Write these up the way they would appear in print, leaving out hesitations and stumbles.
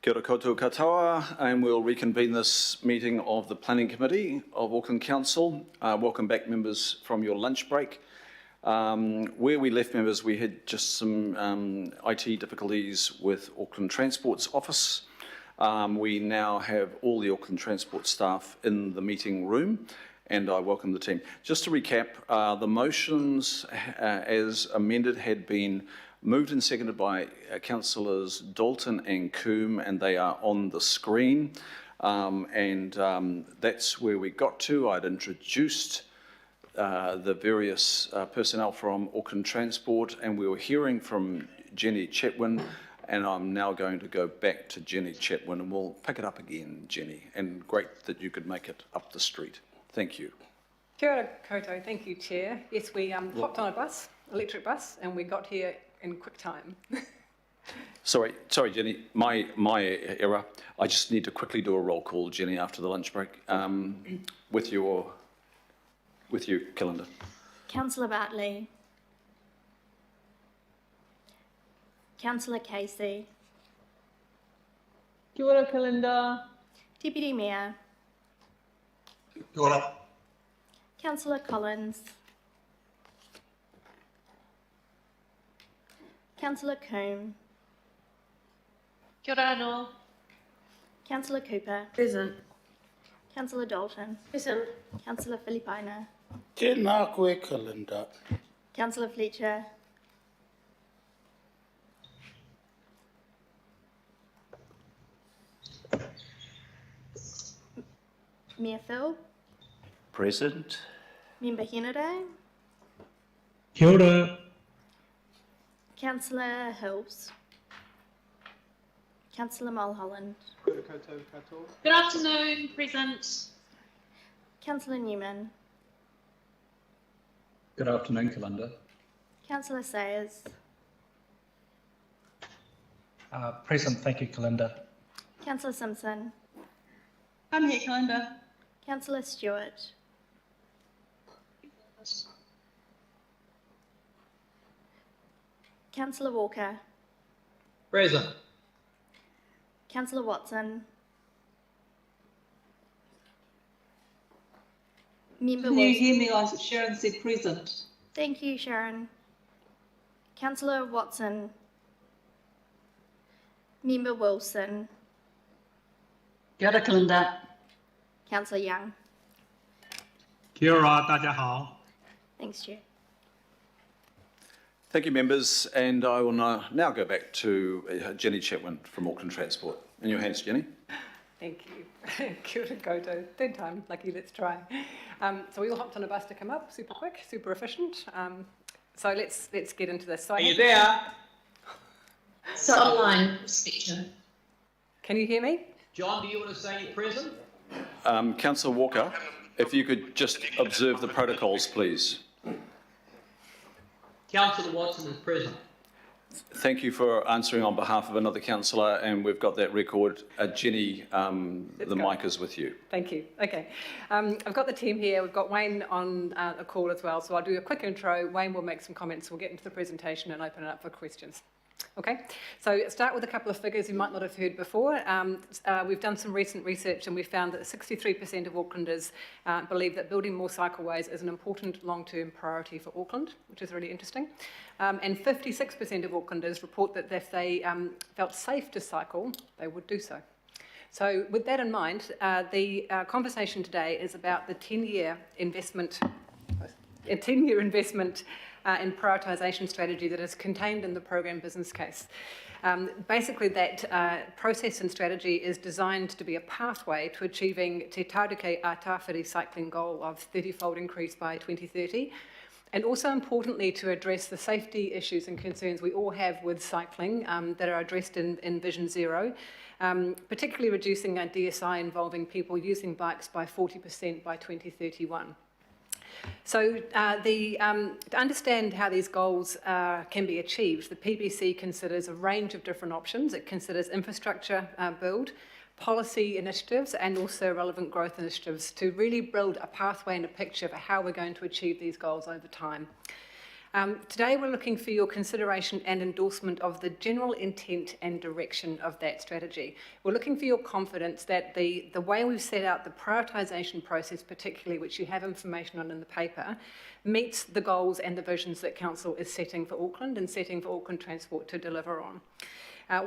Kia ora koutou katoa, and we'll reconvene this meeting of the Planning Committee of Auckland Council. Welcome back, members, from your lunch break. Where we left, members, we had just some IT difficulties with Auckland Transport's office. We now have all the Auckland Transport staff in the meeting room, and I welcome the team. Just to recap, the motions as amended had been moved and seconded by Councillors Dalton and Coombe, and they are on the screen. That's where we got to. I'd introduced the various personnel from Auckland Transport, and we were hearing from Jenny Chetwin, and I'm now going to go back to Jenny Chetwin, and we'll pick it up again, Jenny. And great that you could make it up the street. Thank you. Kia ora koutou. Thank you, Chair. Yes, we hopped on a bus, electric bus, and we got here in quick time. Sorry, Jenny, my error. I just need to quickly do a roll call, Jenny, after the lunch break. With you, Kalinda. Councillor Bartley. Councillor Casey. Kia ora, Kalinda. Deputy Mayor. Kia ora. Councillor Collins. Councillor Coombe. Kia ora anō. Councillor Cooper. Present. Councillor Dalton. Present. Councillor Filipaina. Tēnā koe, Kalinda. Councillor Fletcher. Mayor Phil. Present. Member Hennaday. Kia ora. Councillor Hills. Councillor Mulholland. Good afternoon. Present. Councillor Newman. Good afternoon, Kalinda. Councillor Sayers. Present, thank you, Kalinda. Councillor Simpson. I'm here, Kalinda. Councillor Stewart. Councillor Walker. Present. Councillor Watson. Member Can you Wilson. hear me? Like Sharon said present. Thank you, Sharon. Councillor Watson. Member Wilson. Kia ora, Kalinda. Councillor Young. Kia ora, 大家好. Thanks, Chair. Thank you, members, and I will now go back to Jenny Chetwin from Auckland Transport. In your hands, Jenny. thank you. Kia ora koutou. Third time, lucky, let's try. So we all hopped on a bus to come up, super quick, super efficient. So let's get into this. So Are you there? So online speaker. Can you hear me? John, do you want to say you're present? Councillor Walker, if you could just observe the protocols, please. Councillor Watson is present. Thank you for answering on behalf of another councillor, and we've got that record. Jenny, the mic is with you. Thank you. Okay. I've got the team here. We've got Wayne on a call as well, so I'll do a quick intro. Wayne will make some comments. We'll get into the presentation and open it up for questions. Okay, so start with a couple of figures you might not have heard before. We've done some recent research and we found that 63% of Aucklanders believe that building more cycleways is an important long-term priority for Auckland, which is really interesting. And 56% of Aucklanders report that if they felt safe to cycle, they would do so. So with that in mind, the conversation today is about the 10-year investment in prioritisation strategy that is contained in the program business case. Basically, that process and strategy is designed to be a pathway to achieving Te Taurike a Tāwhiri cycling goal of 30-fold increase by 2030, and also importantly to address the safety issues and concerns we all have with cycling that are addressed in Vision Zero, particularly reducing our DSI involving people using bikes by 40% by 2031. So to understand how these goals can be achieved, the PBC considers a range of different options. It considers infrastructure build, policy initiatives, and also relevant growth initiatives to really build a pathway and a picture for how we're going to achieve these goals over time. Today we're looking for your consideration and endorsement of the general intent and direction of that strategy. We're looking for your confidence that the way we've set out the prioritisation process, particularly, which you have information on in the paper, meets the goals and the visions that Council is setting for Auckland and setting for Auckland Transport to deliver on.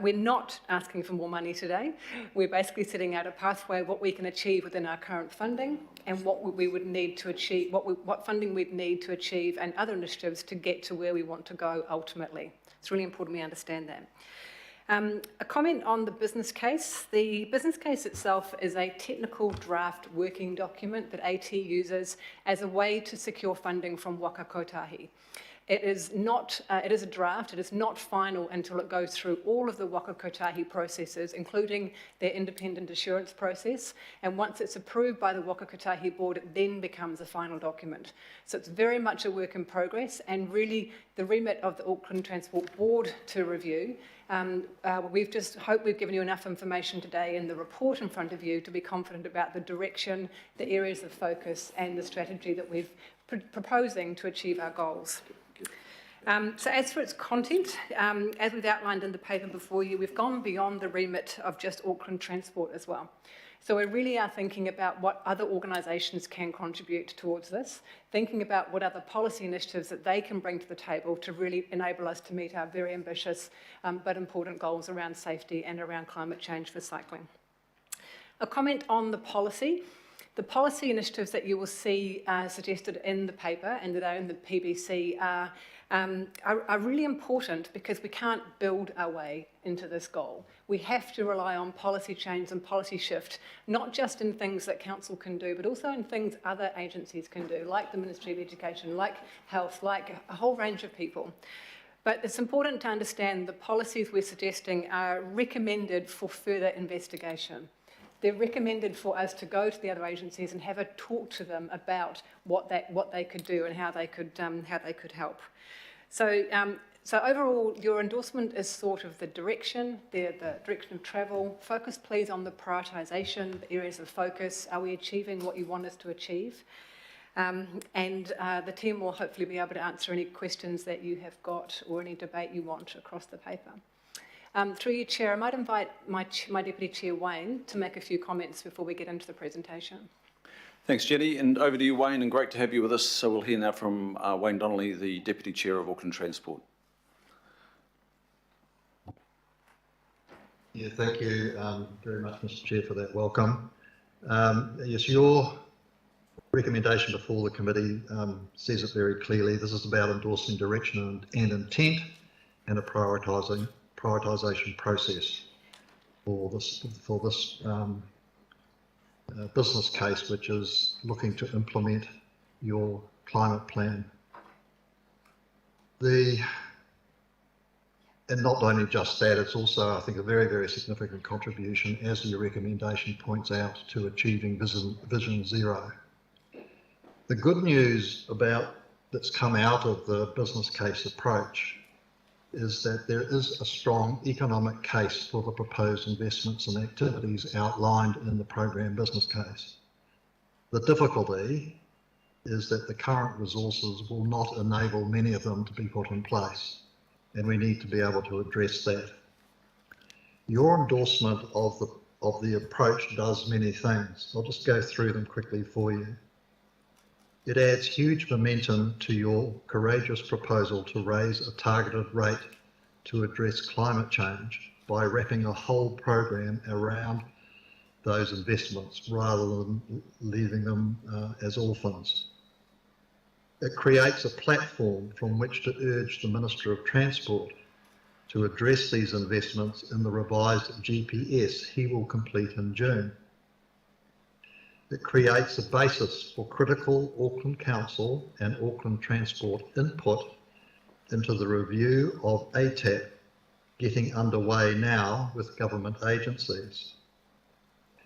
We're not asking for more money today. We're basically setting out a pathway, what we can achieve within our current funding and what we would need to achieve, what funding we'd need to achieve and other initiatives to get to where we want to go ultimately. It's really important we understand that. A comment on the business case. The business case itself is a technical draft working document that AT uses as a way to secure funding from Waka Kotahi. It is not, it is a draft, it is not final until it goes through all of the Waka Kotahi processes, including their independent assurance process. And once it's approved by the Waka Kotahi board, it then becomes a final document. So it's very much a work in progress and really the remit of the Auckland Transport Board to review. We've just hoped we've given you enough information today in the report in front of you to be confident about the direction, the areas of focus and the strategy that we're proposing to achieve our goals. So as for its content, as we've outlined in the paper before you, we've gone beyond the remit of just Auckland Transport as well. So we really are thinking about what other organisations can contribute towards this, thinking about what other policy initiatives that they can bring to the table to really enable us to meet our very ambitious but important goals around safety and around climate change for cycling. A comment on the policy. The policy initiatives that you will see suggested in the paper and that are in the PBC are really important because we can't build our way into this goal. We have to rely on policy change and policy shift, not just in things that Council can do, but also in things other agencies can do, like the Ministry of Education, like health, like a whole range of people. But it's important to understand the policies we're suggesting are recommended for further investigation. They're recommended for us to go to the other agencies and have a talk to them about what they could do and how they could help. So overall, your endorsement is sort of the direction of travel. Focus, please, on the prioritisation, the areas of focus. Are we achieving what you want us to achieve? The team will hopefully be able to answer any questions that you have got or any debate you want across the paper. Through you, Chair, I might invite my Deputy Chair, Wayne, to make a few comments before we get into the presentation. Thanks, Jenny, and over to you, Wayne, and great to have you with us. So we'll hear now from Wayne Donnelly, the Deputy Chair of Auckland Transport. Yeah, thank you very much, Mr. Chair, for that welcome. Yes, your recommendation before the committee says it very clearly. This is about endorsing direction and intent and a prioritisation process for this business case, which is looking to implement your climate plan. And not only just that, it's also, I think, a very, very significant contribution, as your recommendation points out, to achieving Vision Zero. The good news that's come out of the business case approach is that there is a strong economic case for the proposed investments and activities outlined in the program business case. The difficulty is that the current resources will not enable many of them to be put in place, and we need to be able to address that. Your endorsement of the approach does many things. I'll just go through them quickly for you. It adds huge momentum to your courageous proposal to raise a targeted rate to address climate change by wrapping a whole program around those investments rather than leaving them as orphans. It creates a platform from which to urge the Minister of Transport to address these investments in the revised GPS he will complete in June. It creates a basis for critical Auckland Council and Auckland Transport input into the review of ATAP getting underway now with government agencies.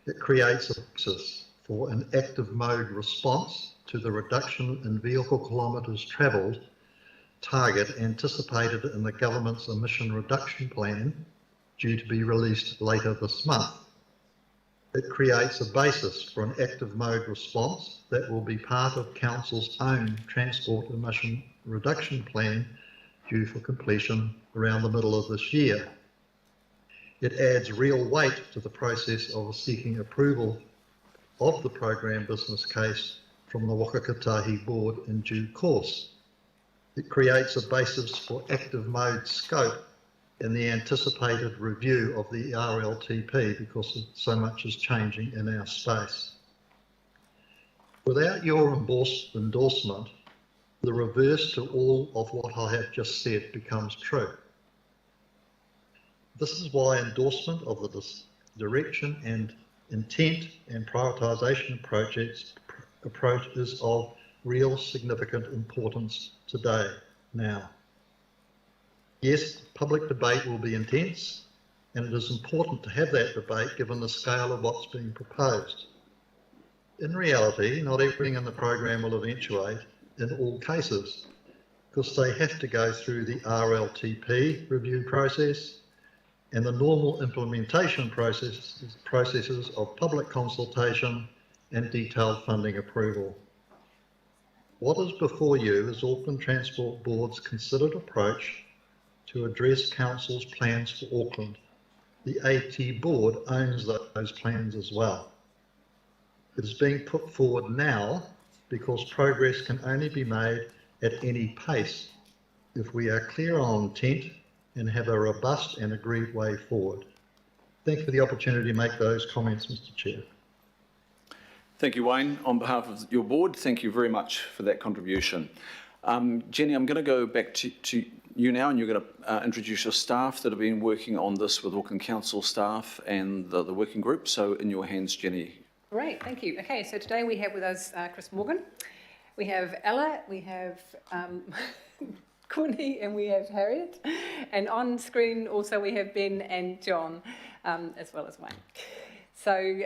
It creates a basis for an active mode response to the reduction in vehicle kilometres travelled target anticipated in the government's emission reduction plan, due to be released later this month. It creates a basis for an active mode response that will be part of Council's own transport emission reduction plan due for completion around the middle of this year. It adds real weight to the process of seeking approval of the program business case from the Wakakatahi board in due course. It creates a basis for active mode scope in the anticipated review of the RLTP because so much is changing in our space. Without your endorsement, the reverse to all of what I have just said becomes true. This is why endorsement of the direction and intent and prioritisation approach is of real significant importance today, now. Yes, public debate will be intense, and it is important to have that debate given the scale of what's being proposed. In reality, not everything in the program will eventuate in all cases, because they have to go through the RLTP review process and the normal implementation processes of public consultation and detailed funding approval. What is before you is Auckland Transport Board's considered approach to address Council's plans for Auckland. The AT Board owns those plans as well. It is being put forward now because progress can only be made at any pace if we are clear on intent and have a robust and agreed way forward. Thank you for the opportunity to make those comments, Mr. Chair. Thank you, Wayne. On behalf of your board, thank you very much for that contribution. Jenny, I'm going to go back to you now, and you're going to introduce your staff that have been working on this with Auckland Council staff and the working group. So in your hands, Jenny. Great, thank you. Okay, so today we have with us Chris Morgan, we have Ella, we have Courtney, and we have Harriet. And on screen also we have Ben and John, as well as Wayne. So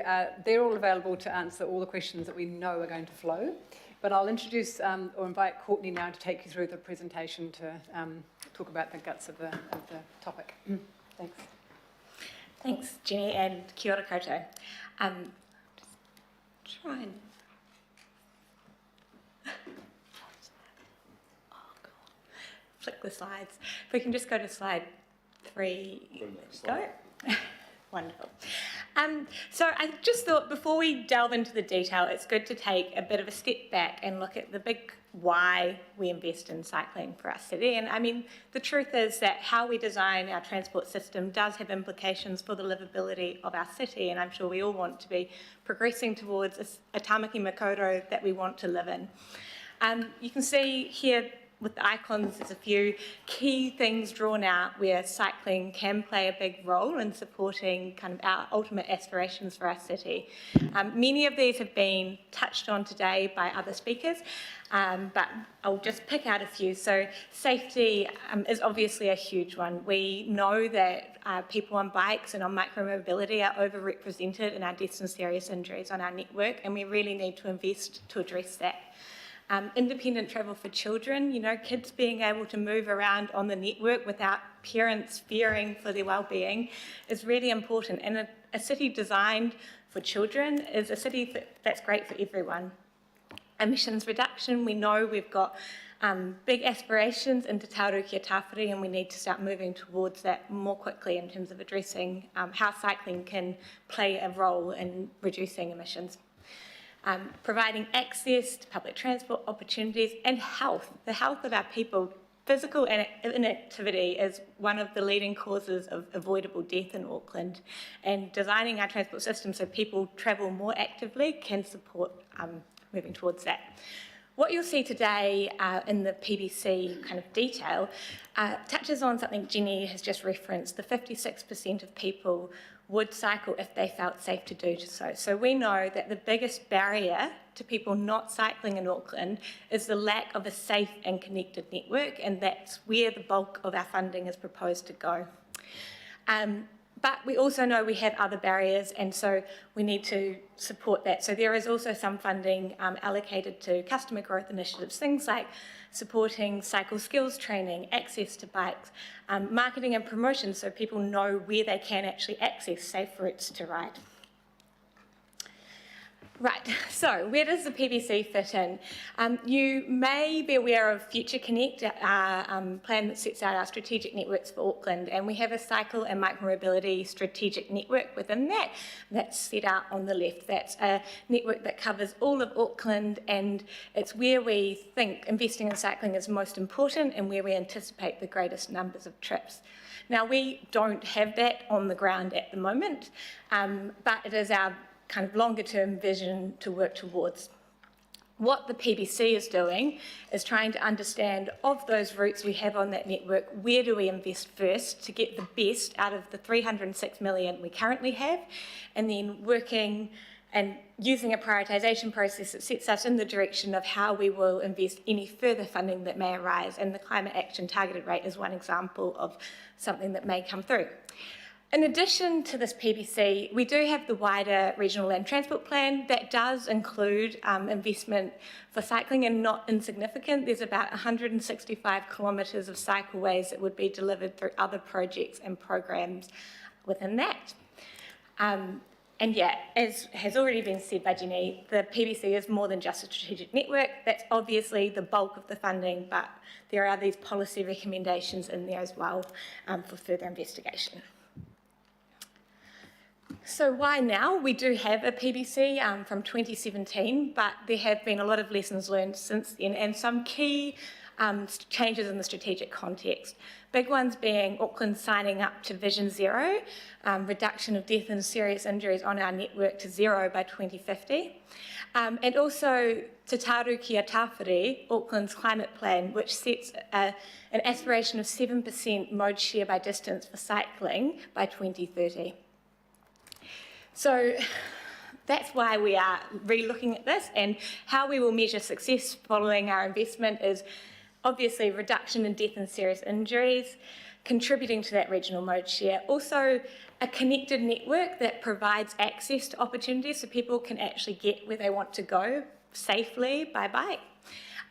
they're all available to answer all the questions that we know are going to flow. But I'll introduce or invite Courtney now to take you through the presentation to talk about the guts of the topic. Thanks. Thanks, Jenny, and kia ora koutou. Just try and... flick the slides. If we can just go to slide 3. Go. Wonderful. So I just thought before we delve into the detail, it's good to take a bit of a step back and look at the big why we invest in cycling for our city. And I mean, the truth is that how we design our transport system does have implications for the livability of our city. And I'm sure we all want to be progressing towards a tamaki makaurau that we want to live in. You can see here with the icons, there's a few key things drawn out where cycling can play a big role in supporting kind of our ultimate aspirations for our city. Many of these have been touched on today by other speakers, but I'll just pick out a few. So safety is obviously a huge one. We know that people on bikes and on micromobility are overrepresented in our deaths and serious injuries on our network, and we really need to invest to address that. Independent travel for children, you know, kids being able to move around on the network without parents fearing for their well-being is really important. And a city designed for children is a city that's great for everyone. Emissions reduction, we know we've got big aspirations into Te Arokia Tāwhiri, and we need to start moving towards that more quickly in terms of addressing how cycling can play a role in reducing emissions. Providing access to public transport opportunities and health, the health of our people. Physical inactivity is one of the leading causes of avoidable death in Auckland, and designing our transport system so people travel more actively can support moving towards that. What you'll see today in the PBC kind of detail touches on something Jenny has just referenced. The 56% of people would cycle if they felt safe to do so. So we know that the biggest barrier to people not cycling in Auckland is the lack of a safe and connected network, and that's where the bulk of our funding is proposed to go. But we also know we have other barriers, and so we need to support that. So there is also some funding allocated to customer growth initiatives, things like supporting cycle skills training, access to bikes, marketing and promotion so people know where they can actually access safe routes to ride. Right, so where does the PBC fit in? You may be aware of Future Connect, our plan that sets out our strategic networks for Auckland, and we have a cycle and micromobility strategic network within that. That's set out on the left. That's a network that covers all of Auckland, and it's where we think investing in cycling is most important and where we anticipate the greatest numbers of trips. Now, we don't have that on the ground at the moment, but it is our kind of longer term vision to work towards. What the PBC is doing is trying to understand, of those routes we have on that network, where do we invest first to get the best out of the 306 million we currently have, and then working and using a prioritisation process that sets us in the direction of how we will invest any further funding that may arise, and the Climate Action Targeted Rate is one example of something that may come through. In addition to this PBC, we do have the wider Regional Land Transport Plan that does include investment for cycling, and not insignificant. There's about 165 kilometres of cycleways that would be delivered through other projects and programs within that. And yeah, as has already been said by Jenny, the PBC is more than just a strategic network. That's obviously the bulk of the funding, but there are these policy recommendations in there as well for further investigation. So why now? We do have a PBC from 2017, but there have been a lot of lessons learned since then, and some key changes in the strategic context. Big ones being Auckland signing up to Vision Zero, reduction of death and serious injuries on our network to 0 by 2050. And also Te Taru Kia Tawhiri, Auckland's climate plan, which sets an aspiration of 7% mode share by distance for cycling by 2030. So that's why we are re-looking at this, and how we will measure success following our investment is obviously reduction in death and serious injuries, contributing to that regional mode share, also a connected network that provides access to opportunities so people can actually get where they want to go safely by bike,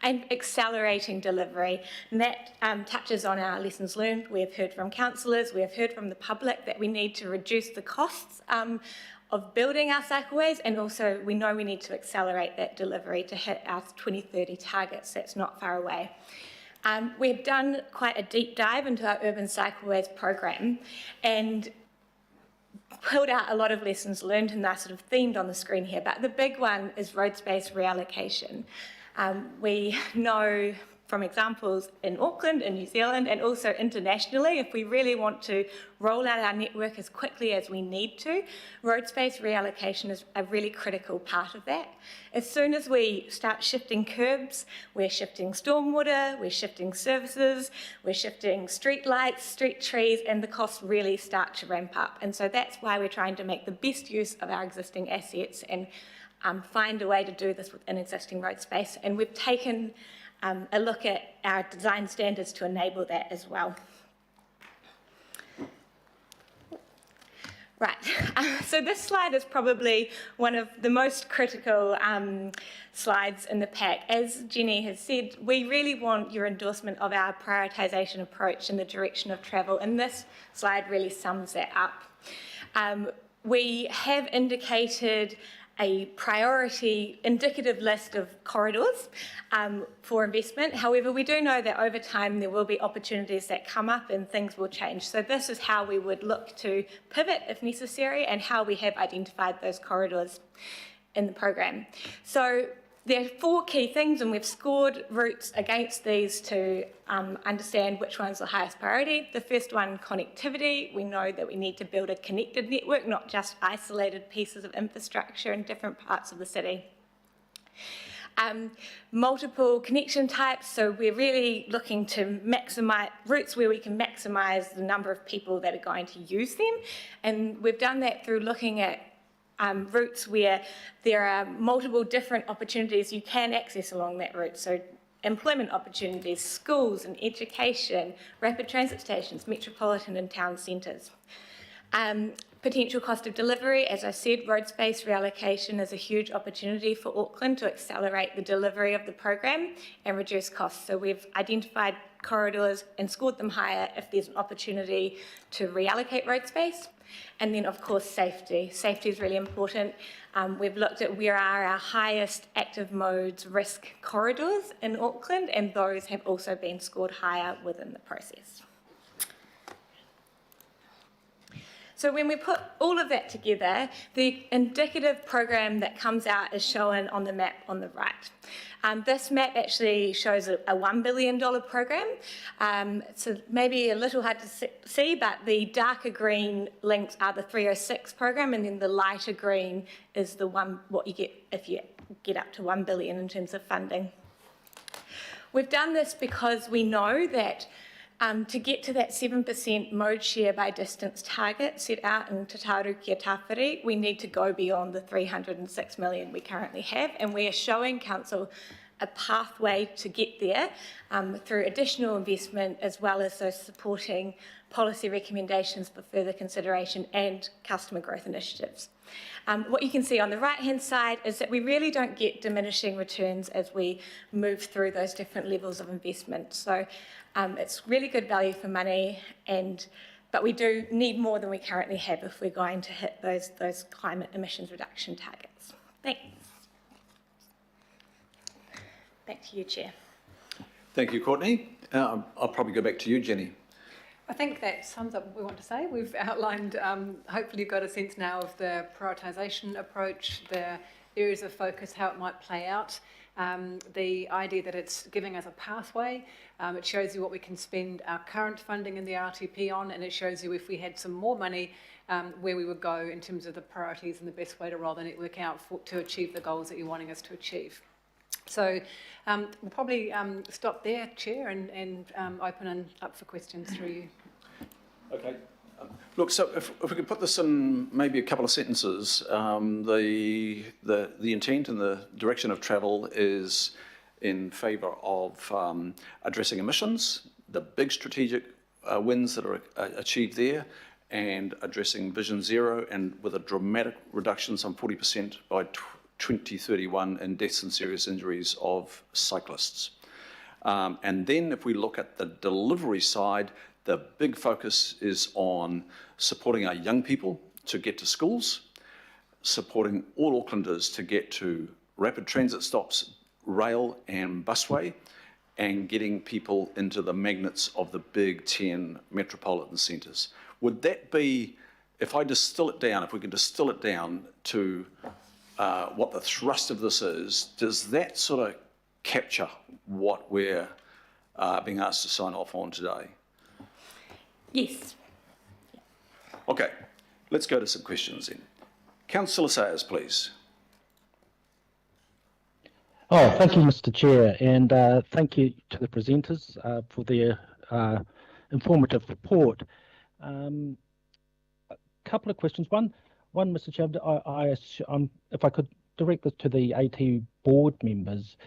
and accelerating delivery. And that touches on our lessons learned. We have heard from councillors, we have heard from the public that we need to reduce the costs of building our cycleways, and also we know we need to accelerate that delivery to hit our 2030 targets. That's not far away. We've done quite a deep dive into our urban cycleways program and pulled out a lot of lessons learned, and they're sort of themed on the screen here, but the big one is road space reallocation. We know from examples in Auckland, in New Zealand, and also internationally, if we really want to roll out our network as quickly as we need to, road space reallocation is a really critical part of that. As soon as we start shifting curbs, we're shifting stormwater, we're shifting services, we're shifting street lights, street trees, and the costs really start to ramp up. And so that's why we're trying to make the best use of our existing assets and find a way to do this within existing road space. And we've taken a look at our design standards to enable that as well. Right, so this slide is probably one of the most critical slides in the pack. As Jenny has said, we really want your endorsement of our prioritisation approach and the direction of travel, and this slide really sums that up. We have indicated a priority indicative list of corridors for investment. However, we do know that over time there will be opportunities that come up and things will change. So this is how we would look to pivot if necessary, and how we have identified those corridors in the program. So there are 4 key things, and we've scored routes against these to understand which one's the highest priority. The first one, connectivity. We know that we need to build a connected network, not just isolated pieces of infrastructure in different parts of the city. Multiple connection types, so we're really looking to maximise routes where we can maximise the number of people that are going to use them, and we've done that through looking at routes where there are multiple different opportunities you can access along that route. So employment opportunities, schools and education, rapid transit stations, metropolitan and town centres. Potential cost of delivery, as I said, road space reallocation is a huge opportunity for Auckland to accelerate the delivery of the program and reduce costs. So we've identified corridors and scored them higher if there's an opportunity to reallocate road space. And then, of course, safety. Safety is really important. We've looked at where are our highest active modes risk corridors in Auckland, and those have also been scored higher within the process. So when we put all of that together, the indicative program that comes out is shown on the map on the right. This map actually shows a $1 billion program. So maybe a little hard to see, but the darker green links are the 306 program, and then the lighter green is the one what you get if you get up to 1 billion in terms of funding. We've done this because we know that to get to that 7% mode share by distance target set out in Te Tauriki Tāwhiri, we need to go beyond the 306 million we currently have, and we are showing Council a pathway to get there through additional investment as well as those supporting policy recommendations for further consideration and customer growth initiatives. What you can see on the right-hand side is that we really don't get diminishing returns as we move through those different levels of investment. So it's really good value for money, but we do need more than we currently have if we're going to hit those climate emissions reduction targets. Thanks. Back to you, Chair. Thank you, Courtney. I'll probably go back to you, Jenny. I think that sums up what we want to say. We've outlined, hopefully you've got a sense now of the prioritisation approach, the areas of focus, how it might play out, the idea that it's giving us a pathway. It shows you what we can spend our current funding in the RTP on, and it shows you if we had some more money, where we would go in terms of the priorities and the best way to roll the network out to achieve the goals that you're wanting us to achieve. So we'll probably stop there, Chair, and open up for questions through you. Okay. Look, so if we could put this in maybe a couple of sentences, the intent and the direction of travel is in favour of addressing emissions, the big strategic wins that are achieved there, and addressing Vision Zero, and with a dramatic reduction, some 40% by 2031 in deaths and serious injuries of cyclists. And then if we look at the delivery side, the big focus is on supporting our young people to get to schools, supporting all Aucklanders to get to rapid transit stops, rail and busway, and getting people into the magnets of the big 10 metropolitan centres. Would that be, if I distill it down, if we could distill it down to what the thrust of this is, does that sort of capture what we're being asked to sign off on today? Yes. Okay, let's go to some questions then. Councillor Sayers, please. Oh, thank you, Mr. Chair, and thank you to the presenters for their informative report. A couple of questions. One, Mr. Chair, if I could direct this to the AT board members,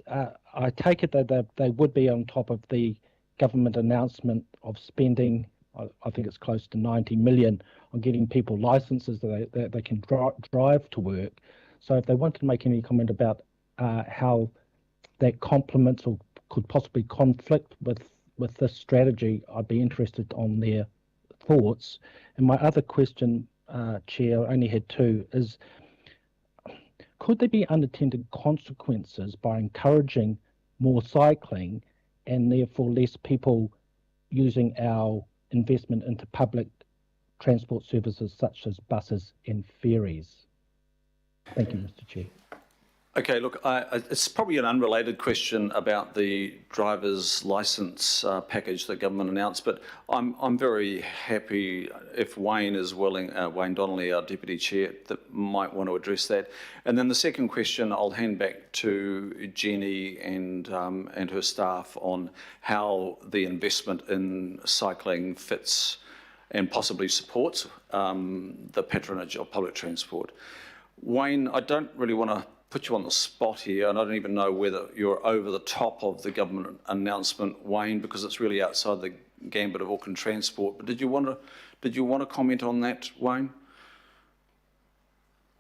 I take it that they would be on top of the government announcement of spending, I think it's close to 90 million on getting people licenses that they can drive to work. So if they wanted to make any comment about how that complements or could possibly conflict with this strategy, I'd be interested on their thoughts. And my other question, Chair, I only had two, is could there be unintended consequences by encouraging more cycling and therefore less people using our investment into public transport services such as buses and ferries? Thank you, Mr. Chair. Okay, look, it's probably an unrelated question about the driver's licence package that government announced, but I'm very happy if Wayne is willing, Wayne Donnelly, our Deputy Chair, that might want to address that. And then the second question I'll hand back to Jenny and her staff on how the investment in cycling fits and possibly supports the patronage of public transport. Wayne, I don't really want to put you on the spot here, and I don't even know whether you're over the top of the government announcement, Wayne, because it's really outside gambit of Auckland Transport. But did you want to comment on that, Wayne?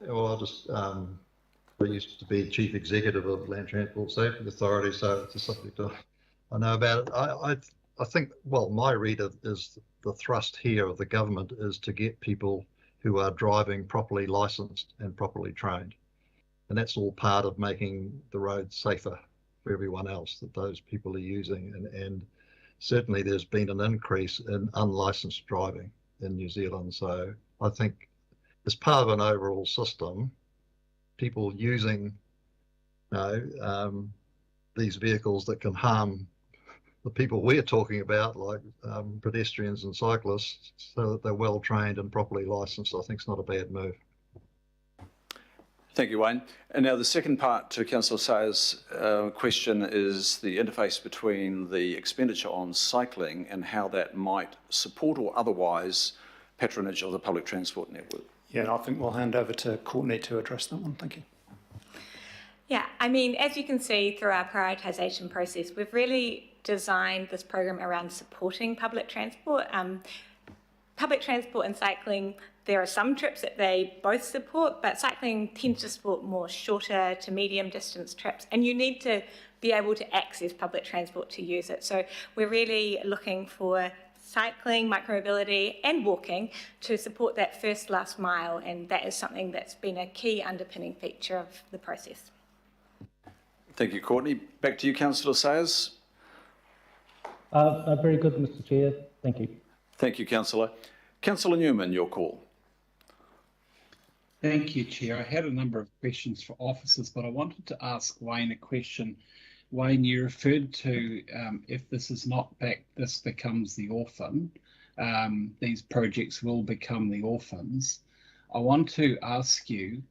Well, I used to be chief executive of Land Transport Safety Authority, so it's a subject I know about it. I think, well, my read is the thrust here of the government is to get people who are driving properly licensed and properly trained. And that's all part of making the roads safer for everyone else that those people are using. And certainly there's been an increase in unlicensed driving in New Zealand. So I think as part of an overall system, people using these vehicles that can harm the people we're talking about, like pedestrians and cyclists, so that they're well trained and properly licensed, I think it's not a bad move. Thank you, Wayne. And now the second part to Councillor Sayers' question is the interface between the expenditure on cycling and how that might support or otherwise patronage of the public transport network. Yeah, and I think we'll hand over to Courtney to address that one. Thank you. Yeah, I mean, as you can see through our prioritisation process, we've really designed this program around supporting public transport. Public transport and cycling, there are some trips that they both support, but cycling tends to support more shorter to medium distance trips, and you need to be able to access public transport to use it. So we're really looking for cycling, micromobility and walking to support that first last mile, and that is something that's been a key underpinning feature of the process. Thank you, Courtney. Back to you, Councillor Sayers. Very good, Mr. Chair. Thank you. Thank you, Councillor. Councillor Newman, your call. Thank you, Chair. I had a number of questions for officers, but I wanted to ask Wayne a question. Wayne, you referred to if this is not back, this becomes the orphan. These projects will become the orphans. I want to ask you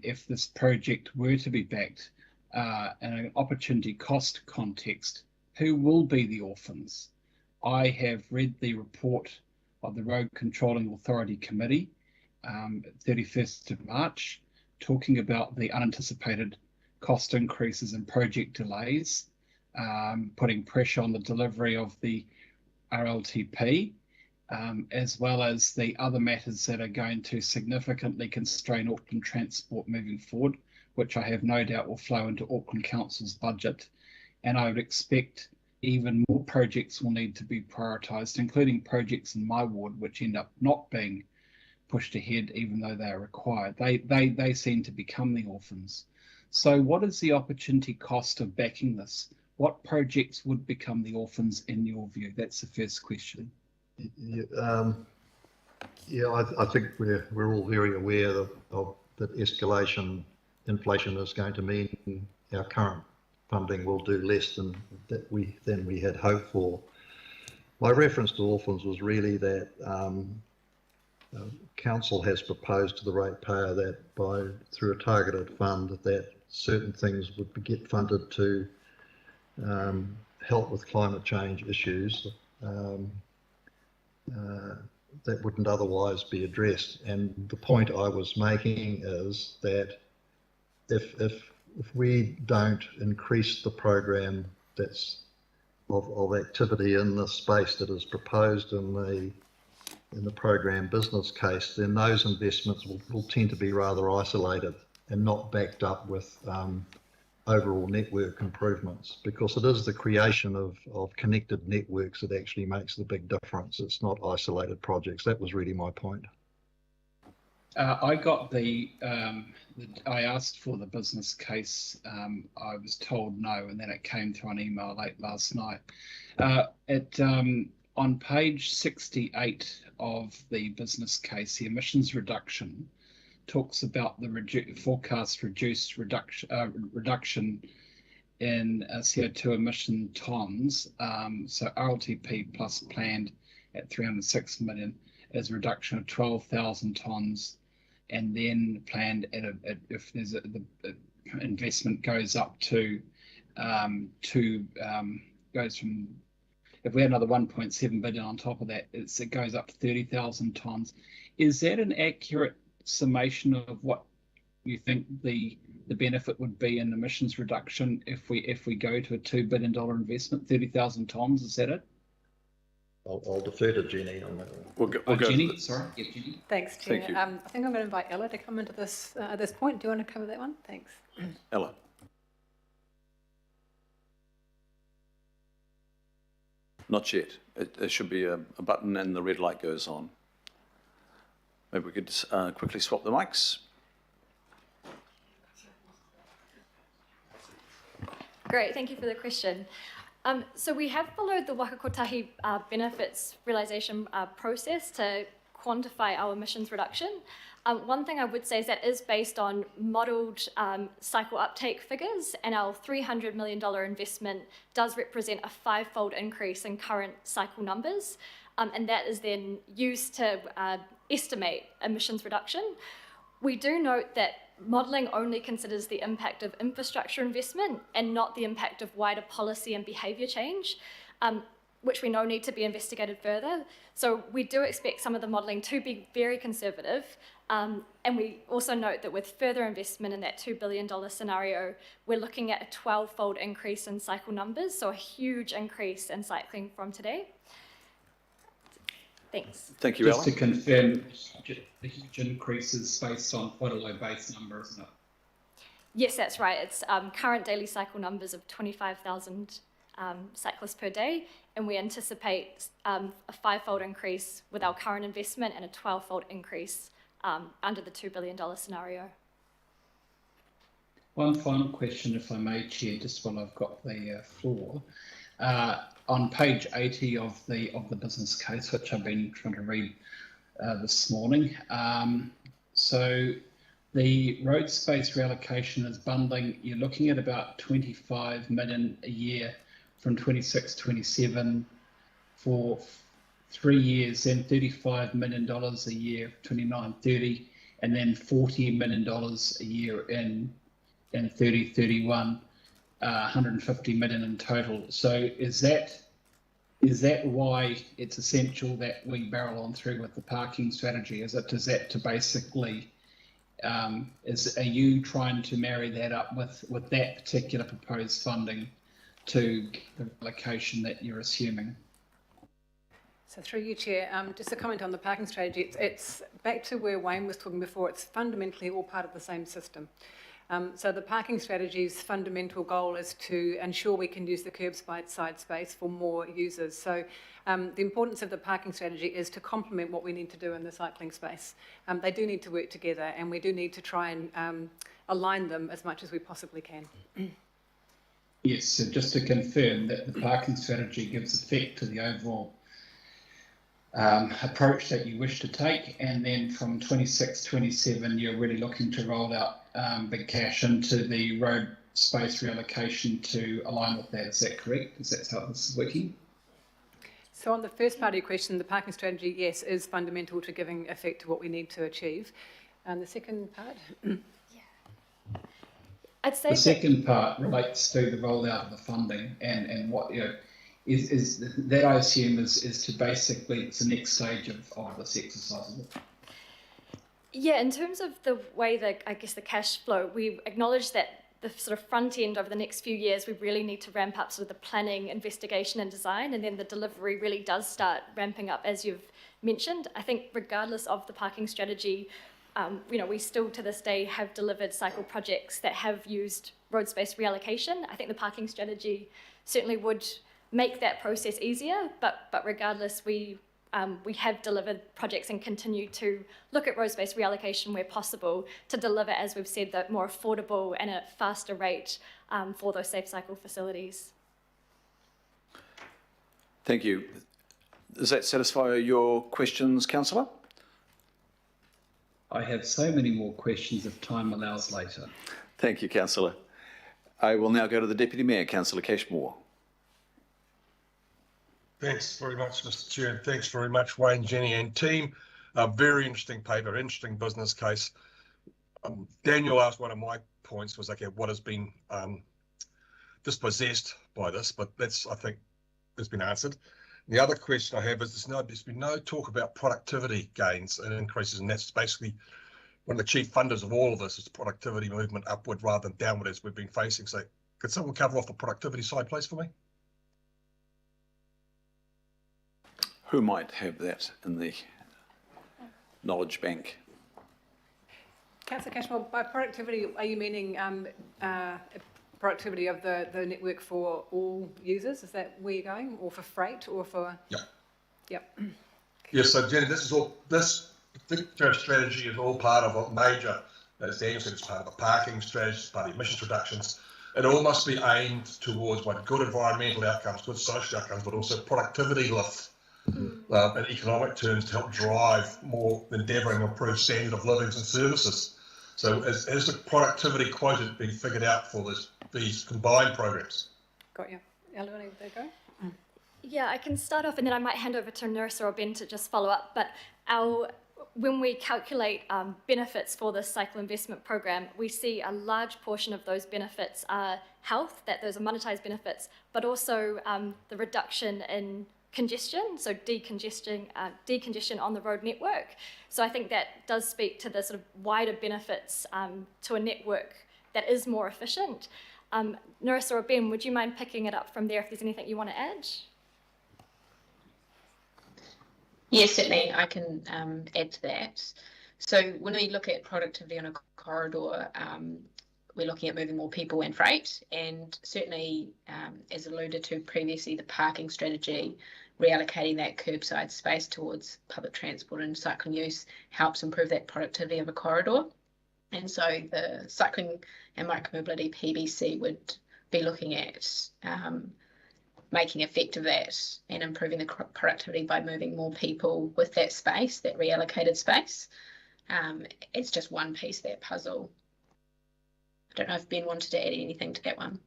if this project were to be backed in an opportunity cost context, who will be the orphans? I have read the report of the Road Controlling Authority Committee, 31st of March, talking about the unanticipated cost increases and project delays, putting pressure on the delivery of the RLTP, as well as the other matters that are going to significantly constrain Auckland transport moving forward, which I have no doubt will flow into Auckland Council's budget. And I would expect even more projects will need to be prioritised, including projects in my ward, which end up not being pushed ahead, even though they are required. They seem to become the orphans. So what is the opportunity cost of backing this? What projects would become the orphans in your view? That's the first question. Yeah, I think we're all very aware that escalation inflation is going to mean our current funding will do less than we had hoped for. My reference to orphans was really that council has proposed to the ratepayer that through a targeted fund that certain things would get funded to help with climate change issues that wouldn't otherwise be addressed. And the point I was making is that if we don't increase the program that's of activity in the space that is proposed in the program business case, then those investments will tend to be rather isolated and not backed up with overall network improvements, because it is the creation of connected networks that actually makes the big difference. It's not isolated projects. That was really my point. I got I asked for the business case. I was told no, and then it came through an email late last night. On page 68 of the business case, the emissions reduction talks about the forecast reduction in CO2 emission tonnes. So RLTP plus planned at 306 million is a reduction of 12,000 tonnes, and then planned if there's the investment goes up to goes from, if we had another 1.7 billion on top of that, it goes up to 30,000 tonnes. Is that an accurate summation of what you think the benefit would be in emissions reduction if we go to a $2 billion investment, 30,000 tonnes? Is that it? I'll defer to Jenny on that one. We'll go Jenny, sorry. Yeah, Jenny. Thanks, Chair. Thank you. I think I'm going to invite Ella to come into this at this point. Do you want to cover that one? Thanks. Ella. Not yet. There should be a button and the red light goes on. Maybe we could quickly swap the mics. Great, thank you for the question. So we have followed the Waka Kotahi benefits realisation process to quantify our emissions reduction. One thing I would say is that is based on modelled cycle uptake figures, and our $300 million investment does represent a 5-fold increase in current cycle numbers, and that is then used to estimate emissions reduction. We do note that modelling only considers the impact of infrastructure investment and not the impact of wider policy and behaviour change, which we know need to be investigated further. So we do expect some of the modelling to be very conservative, and we also note that with further investment in that $2 billion scenario, we're looking at a 12-fold increase in cycle numbers, so a huge increase in cycling from today. Thanks. Thank you, Just Ella. to confirm, the huge increase is based on quite a low base number, isn't it? Yes, that's right. It's current daily cycle numbers of 25,000 cyclists per day, and we anticipate a 5-fold increase with our current investment and a 12-fold increase under the $2 billion scenario. One final question, if I may, Chair, just while I've got the floor. On page 80 of the business case, which I've been trying to read this morning, so the road space reallocation is bundling. You're looking at about 25 million a year from 26-27 for 3 years, then $35 million a year, 29-30, and then $40 million a year in 30-31, 150 million in total. So is that why it's essential that we barrel on through with the parking strategy? Is that to basically are you trying to marry that up with that particular proposed funding to the location that you're assuming? So through you, Chair, just a comment on the parking strategy. It's back to where Wayne was talking before. It's fundamentally all part of the same system. So the parking strategy's fundamental goal is to ensure we can use the curbside space for more users. So the importance of the parking strategy is to complement what we need to do in the cycling space. They do need to work together, and we do need to try and align them as much as we possibly can. Yes, so just to confirm that the parking strategy gives effect to the overall approach that you wish to take, and then from 26-27 you're really looking to roll out big cash into the road space reallocation to align with that. Is that correct? Is that how this is working? So on the first part of your question, the parking strategy, yes, is fundamental to giving effect to what we need to achieve. And the second part? I'd say the second part relates to the rollout of the funding and what, you know, is that I assume is to basically, it's the next stage of this exercise, isn't it? Yeah, in terms of the way that, I guess, the cash flow, we acknowledge that the sort of front end over the next few years, we really need to ramp up sort of the planning, investigation and design, and then the delivery really does start ramping up, as you've mentioned. I think regardless of the parking strategy, you know, we still to this day have delivered cycle projects that have used road space reallocation. I think the parking strategy certainly would make that process easier, but regardless, we have delivered projects and continue to look at road space reallocation where possible to deliver, as we've said, that more affordable and a faster rate for those safe cycle facilities. Thank you. Does that satisfy your questions, Councillor? I have so many more questions if time allows later. Thank you, Councillor. I will now go to the Deputy Mayor, Councillor Cashmore. Thanks very much, Mr. Chair, and thanks very much, Wayne, Jenny and team. A very interesting paper, interesting business case. Daniel asked one of my points was, okay, what has been dispossessed by this, but that's, I think, has been answered. The other question I have is there's been no talk about productivity gains and increases, and that's basically one of the chief funders of all of this is productivity movement upward rather than downward as we've been facing. So could someone cover off the productivity side, please, for me? Who might have that in the knowledge bank? Councillor Cashmore, by productivity, are you meaning productivity of the network for all users? Is that where you're going, or for freight, or for? Yep. Yep. Yes, so Jenny, this particular strategy is all part of a major, as Daniel said, it's part of a parking strategy, it's part of emissions reductions. It all must be aimed towards good environmental outcomes, good social outcomes, but also productivity lift in economic terms to help drive more endeavouring to improve standard of livings and services. So as the productivity quota being figured out for these combined programs? Got you. Eleanor, there you go. Yeah, I can start off and then I might hand over to Nerissa or Ben to just follow up. But when we calculate benefits for the cycle investment program, we see a large portion of those benefits are health, that those are monetised benefits, but also the reduction in congestion, so decongestion on the road network. So I think that does speak to the sort of wider benefits to a network that is more efficient. Nerissa or Ben, would you mind picking it up from there if there's anything you want to add? Yes, certainly I can add to that. So when we look at productivity on a corridor, we're looking at moving more people and freight, and certainly, as alluded to previously, the parking strategy, reallocating that curbside space towards public transport and cycling use helps improve that productivity of a corridor. And so the cycling and micromobility PBC would be looking at making effect of that and improving the productivity by moving more people with that space, that reallocated space. It's just one piece of that puzzle. I don't know if Ben wanted to add anything to that one.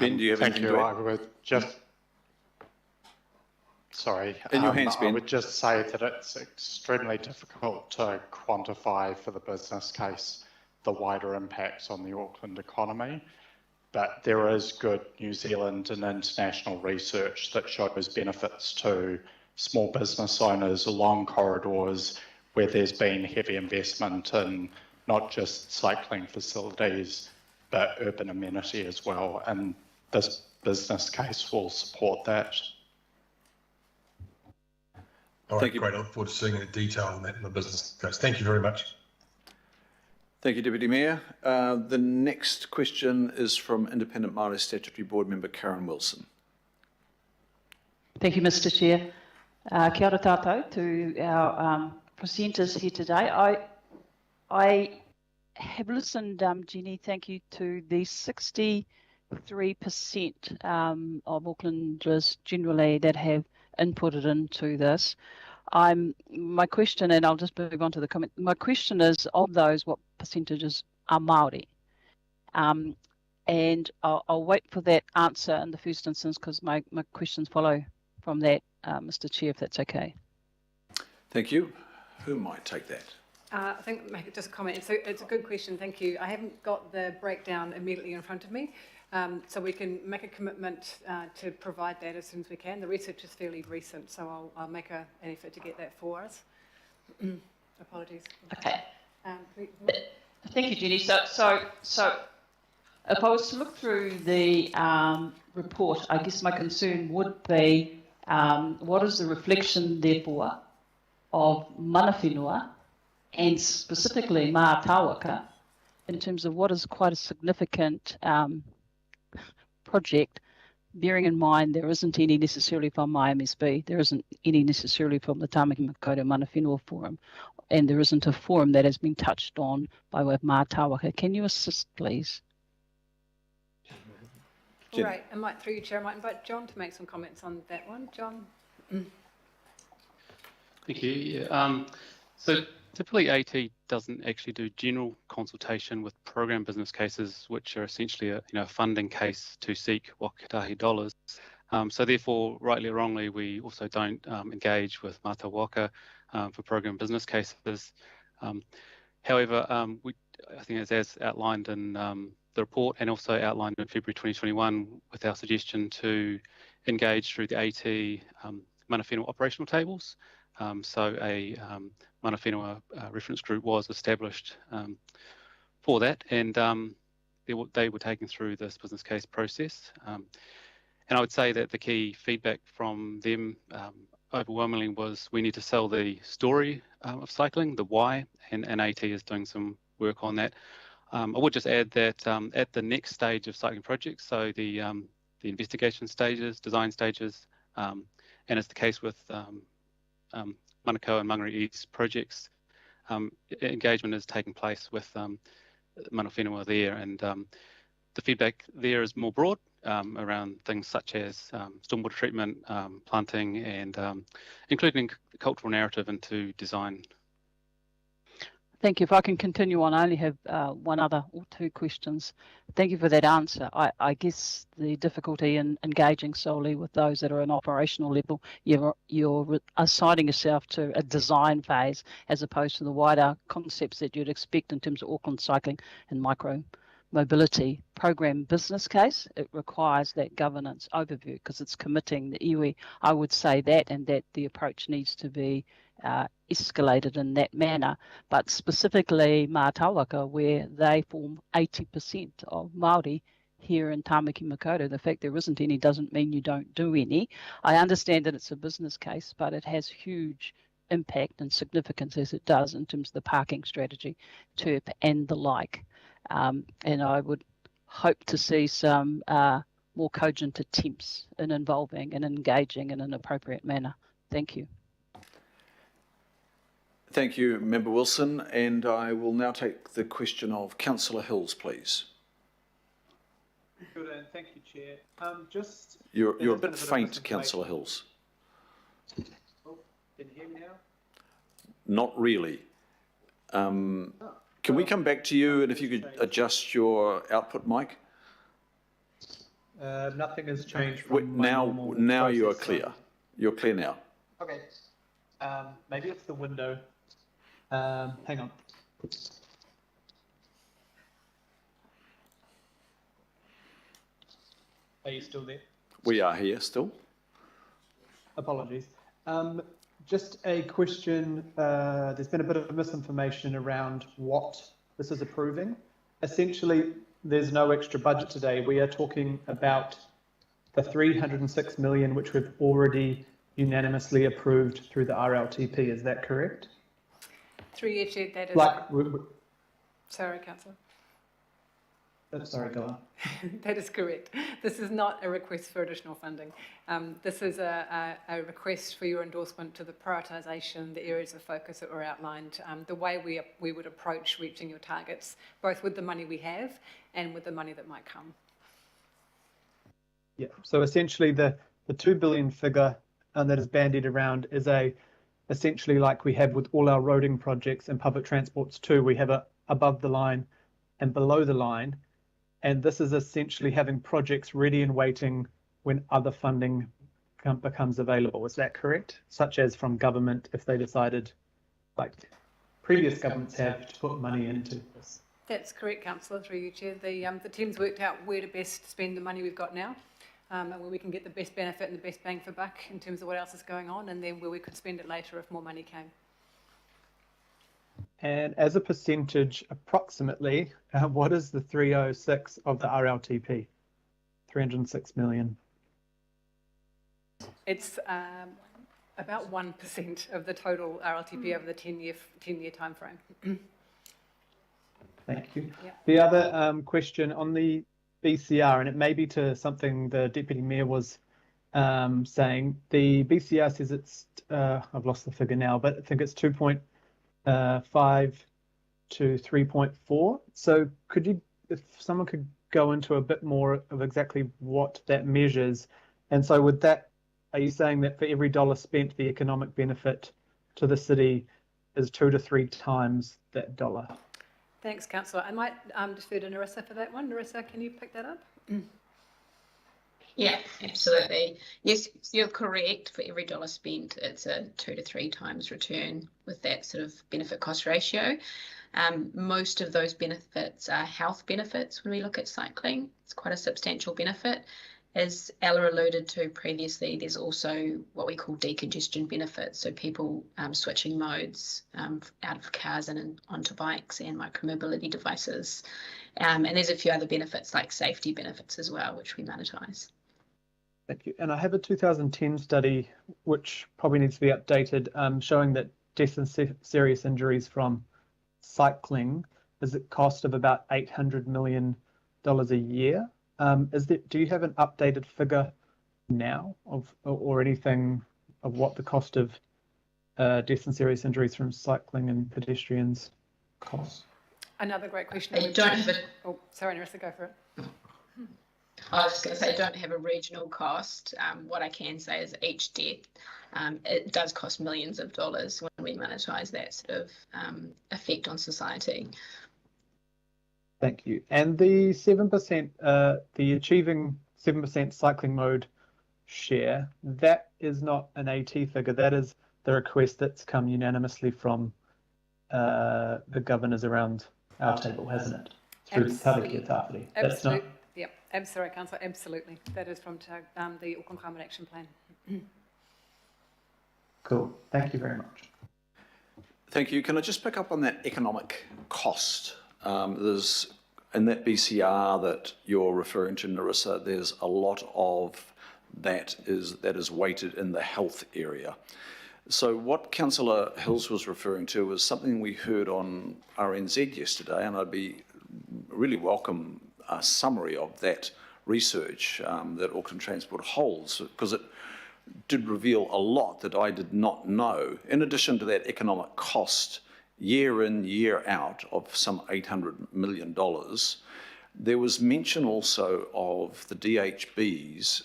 Ben, do you have anything to add? I would just, sorry. In your hands, Ben. I would just say that it's extremely difficult to quantify for the business case the wider impacts on the Auckland economy. But there is good New Zealand and international research that shows benefits to small business owners along corridors where there's been heavy investment in not just cycling facilities, but urban amenity as well. And this business case will support that. All right, great. I look forward to seeing the detail on that in the business case. Thank you very much. Thank you, Deputy Mayor. The next question is from Independent Māori Statutory Board Member Karen Wilson. Thank you, Mr. Chair. Kia ora tātou to our presenters here today. I have listened, Jenny, thank you, to the 63% of Aucklanders generally that have inputted into this. My question, and I'll just move on to the comment, my question is, of those, what percentages are Māori? And I'll wait for that answer in the first instance because my questions follow from that, Mr. Chair, if that's okay. Thank you. Who might take that? I think make it just a comment. It's a good question, thank you. I haven't got the breakdown immediately in front of me, so we can make a commitment to provide that as soon as we can. The research is fairly recent, so I'll make an effort to get that for us. Apologies. Okay. Thank you, Jenny. So if I was to look through the report, I guess my concern would be what is the reflection, therefore, of mana whenua and specifically mā tāwaka in terms of what is quite a significant project, bearing in mind there isn't any necessarily from my MSB, there isn't any necessarily from the Tāmaki Makaurau Mana Whenua Forum, and there isn't a forum that has been touched on by way of mā tāwaka. Can you assist, please? Right, I might, through you, Chair, I might invite John to make some comments on that one. John? Thank you. Yeah. So typically AT doesn't actually do general consultation with program business cases, which are essentially a funding case to seek wakatahi dollars. So therefore, rightly or wrongly, we also don't engage with mata waka for program business cases. However, I think as outlined in the report and also outlined in February 2021 with our suggestion to engage through the AT mana whenua operational tables. So a mana whenua reference group was established for that, and they were taken through this business case process. And I would say that the key feedback from them overwhelmingly was we need to sell the story of cycling, the why, and AT is doing some work on that. I would just add that at the next stage of cycling projects, so the investigation stages, design stages, and it's the case with Manukau and Mangere East projects, engagement is taking place with mana whenua there, and the feedback there is more broad around things such as stormwater treatment, planting, and including cultural narrative into design. Thank you. If I can continue on, I only have one other or two questions. Thank you for that answer. I guess the difficulty in engaging solely with those that are an operational level, you're assigning yourself to a design phase as opposed to the wider concepts that you'd expect in terms of Auckland cycling and micro mobility program business case. It requires that governance overview because it's committing the iwi. I would say that, and that the approach needs to be escalated in that manner, but specifically Mātāwaka, where they form 80% of Māori here in Tāmaki Makaurau. The fact there isn't any doesn't mean you don't do any. I understand that it's a business case, but it has huge impact and significance as it does in terms of the parking strategy, TERP and the like. And I would hope to see some more cogent attempts in involving and engaging in an appropriate manner. Thank you. Thank you, Member Wilson, and I will now take the question of Councillor Hills, please. Good, and thank you, Chair. You're a bit faint, Councillor Hills. Oh, can you hear me now? Not really. Can we come back to you, and if you could adjust your output mic? Nothing has changed from now you are clear. You're clear now. Okay. Maybe it's the window. Hang on. Are you still there? We are here still. Apologies. Just a question. There's been a bit of misinformation around what this is approving. Essentially, there's no extra budget today. We are talking about the 306 million, which we've already unanimously approved through the RLTP. Is that correct? Through you, Chair, that is... Sorry, Councillor. Sorry, go on. That is correct. This is not a request for additional funding. This is a request for your endorsement to the prioritisation, the areas of focus that were outlined, the way we would approach reaching your targets, both with the money we have and with the money that might come. Yeah, so essentially the 2 billion figure that is bandied around is essentially like we have with all our roading projects and public transports too. We have a above the line and below the line, and this is essentially having projects ready and waiting when other funding becomes available. Is that correct? Such as from government, if they decided, like previous governments have, to put money into this. That's correct, Councillor, through you, Chair. The team's worked out where to best spend the money we've got now, and where we can get the best benefit and the best bang for buck in terms of what else is going on, and then where we could spend it later if more money came. And as a percentage, approximately, what is the 306 of the RLTP? 306 million. It's about 1% of the total RLTP over the 10-year time frame. Thank you. Yeah. The other question on the BCR, and it may be to something the Deputy Mayor was saying, the BCR says it's, I've lost the figure now, but I think it's 2.5 to 3.4. So could you, if someone could go into a bit more of exactly what that measures, and so with that, are you saying that for every dollar spent, the economic benefit to the city is 2 to 3 times that dollar? Thanks, Councillor. I might defer to Narissa for that one. Narissa, can you pick that up? Yeah, absolutely. Yes, you're correct. For every dollar spent, it's a 2 to 3 times return with that sort of benefit cost ratio. Most of those benefits are health benefits when we look at cycling. It's quite a substantial benefit. As Ella alluded to previously, there's also what we call decongestion benefits, so people switching modes out of cars and onto bikes and micromobility devices. And there's a few other benefits like safety benefits as well, which we monetise. Thank you. And I have a 2010 study, which probably needs to be updated, showing that death and serious injuries from cycling is at cost of about $800 million a year. Do you have an updated figure now or anything of what the cost of death and serious injuries from cycling and pedestrians costs? Another great question. I don't have a... Oh, sorry, Narissa, go for it. I was just going to say, I don't have a regional cost. What I can say is each death, it does cost millions of dollars when we monetize that sort of effect on society. Thank you. And the 7%, the achieving 7% cycling mode share, that is not an AT figure. That is the request that's come unanimously from the governors around our table, hasn't it? Through Tāwiki Tāwhiri. That's not. Yep. Sorry, Councillor. Absolutely. That is from the Auckland Climate Action Plan. Cool. Thank you very much. Thank you. Can I just pick up on that economic cost? There's in that BCR that you're referring to, Narissa, there's a lot of that is weighted in the health area. So what Councillor Hills was referring to was something we heard on RNZ yesterday, and I'd be really welcome a summary of that research that Auckland Transport holds, because it did reveal a lot that I did not know. In addition to that economic cost, year in, year out, of some $800 million, there was mention also of the DHBs,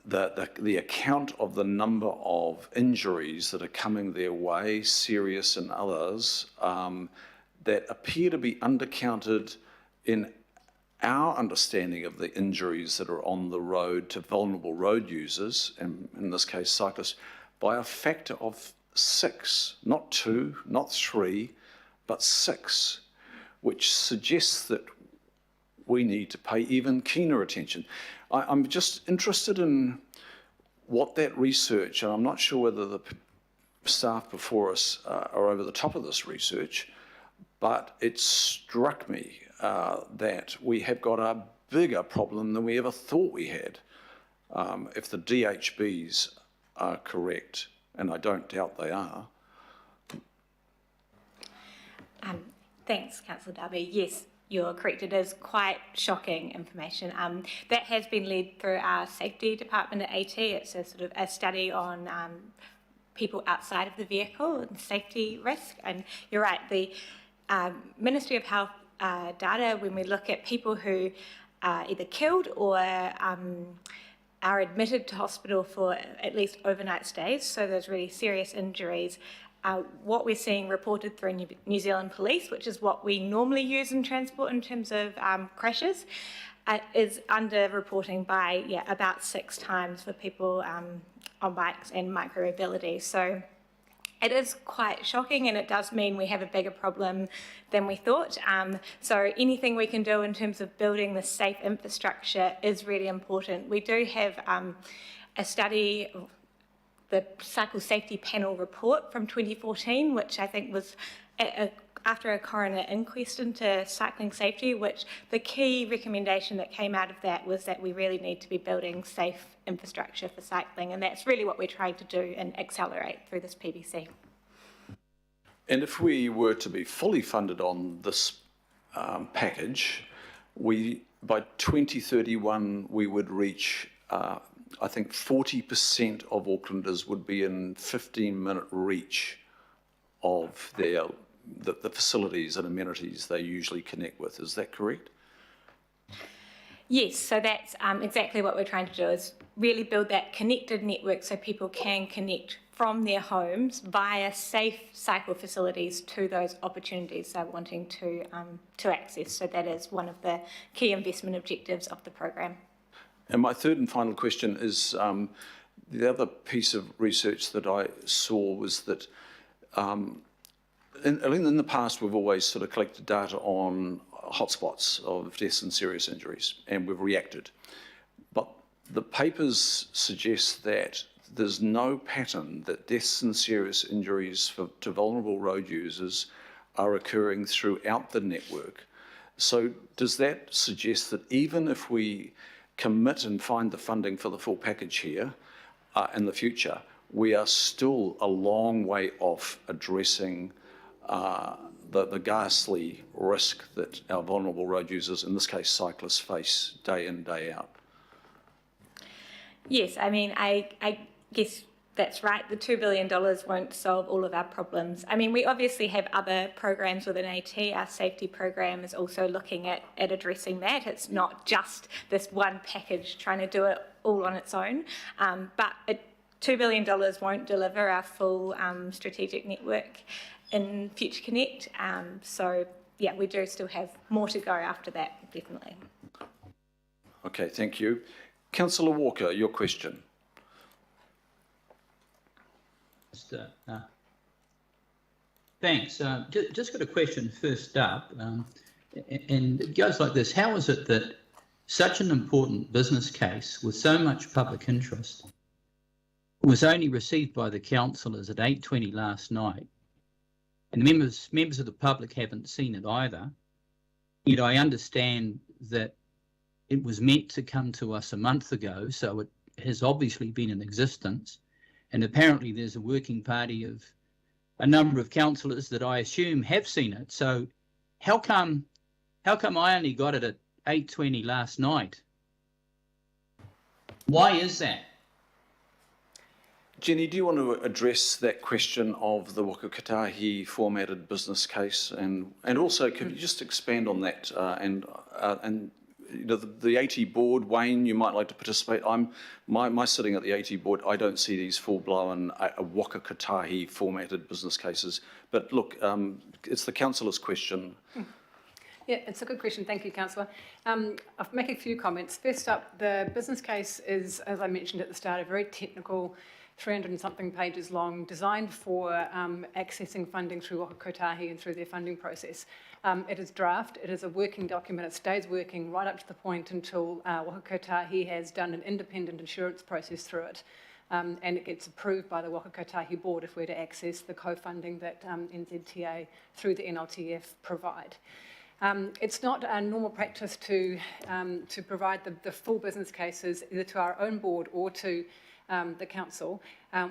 the account of the number of injuries that are coming their way, serious and others, that appear to be undercounted in our understanding of the injuries that are on the road to vulnerable road users, and in this case cyclists, by a factor of 6, not 2, not 3, but 6, which suggests that we need to pay even keener attention. I'm just interested in what that research, and I'm not sure whether the staff before us are over the top of this research, but it struck me that we have got a bigger problem than we ever thought we had. If the DHBs are correct, and I don't doubt they are. Thanks, Councillor Darby. Yes, you're correct. It is quite shocking information. That has been led through our safety department at AT. It's a sort of a study on people outside of the vehicle and safety risk. And you're right, the Ministry of Health data, when we look at people who are either killed or are admitted to hospital for at least overnight stays, so there's really serious injuries, what we're seeing reported through New Zealand Police, which is what we normally use in transport in terms of crashes, is under-reporting by about 6 times for people on bikes and micro-mobility. So it is quite shocking, and it does mean we have a bigger problem than we thought. So anything we can do in terms of building the safe infrastructure is really important. We do have a study, the Cycle Safety Panel report from 2014, which I think was after a coroner inquest into cycling safety, which the key recommendation that came out of that was that we really need to be building safe infrastructure for cycling, and that's really what we're trying to do and accelerate through this PBC. And if we were to be fully funded on this package, by 2031 we would reach, I think 40% of Aucklanders would be in 15-minute reach of the facilities and amenities they usually connect with. Is that correct? Yes, so that's exactly what we're trying to do, is really build that connected network so people can connect from their homes via safe cycle facilities to those opportunities they're wanting to access. So that is one of the key investment objectives of the program. And my third and final question is, the other piece of research that I saw was that in the past we've always sort of collected data on hotspots of deaths and serious injuries, and we've reacted. But the papers suggest that there's no pattern that deaths and serious injuries to vulnerable road users are occurring throughout the network. So does that suggest that even if we commit and find the funding for the full package here in the future, we are still a long way off addressing the ghastly risk that our vulnerable road users, in this case cyclists, face day in, day out. Yes, I mean, I guess that's right. The $2 billion won't solve all of our problems. I mean, we obviously have other programs within AT. Our safety program is also looking at addressing that. It's not just this one package trying to do it all on its own. But $2 billion won't deliver our full strategic network in Future Connect. So, yeah, we do still have more to go after that, definitely. Okay, thank you. Councillor Walker, your question. Thanks. Just got a question first up, and it goes like this. How is it that such an important business case with so much public interest was only received by the councillors at 8:20 last night, and members of the public haven't seen it either? Yet I understand that it was meant to come to us a month ago, so it has obviously been in existence. And apparently there's a working party of a number of councillors that I assume have seen it. So how come I only got it at 8:20 last night? Why is that? Jenny, do you want to address that question of the Waka Kotahi formatted business case, and also could you just expand on that and you know, the AT board, Wayne, you might like to participate. My sitting at the AT board, I don't see these full-blown Waka Kotahi formatted business cases. But look, it's the councillor's question. Yeah, it's a good question. Thank you, Councillor. I'll make a few comments. First up, the business case is, as I mentioned at the start, a very technical, 300 and something pages long, designed for accessing funding through Waka Kotahi and through their funding process. It is draft, it is a working document, it stays working right up to the point until Waka Kotahi has done an independent insurance process through it. And it gets approved by the Waka Kotahi board if we're to access the co-funding that NZTA through the NLTF provide. It's not a normal practice to provide the full business cases either to our own board or to the council.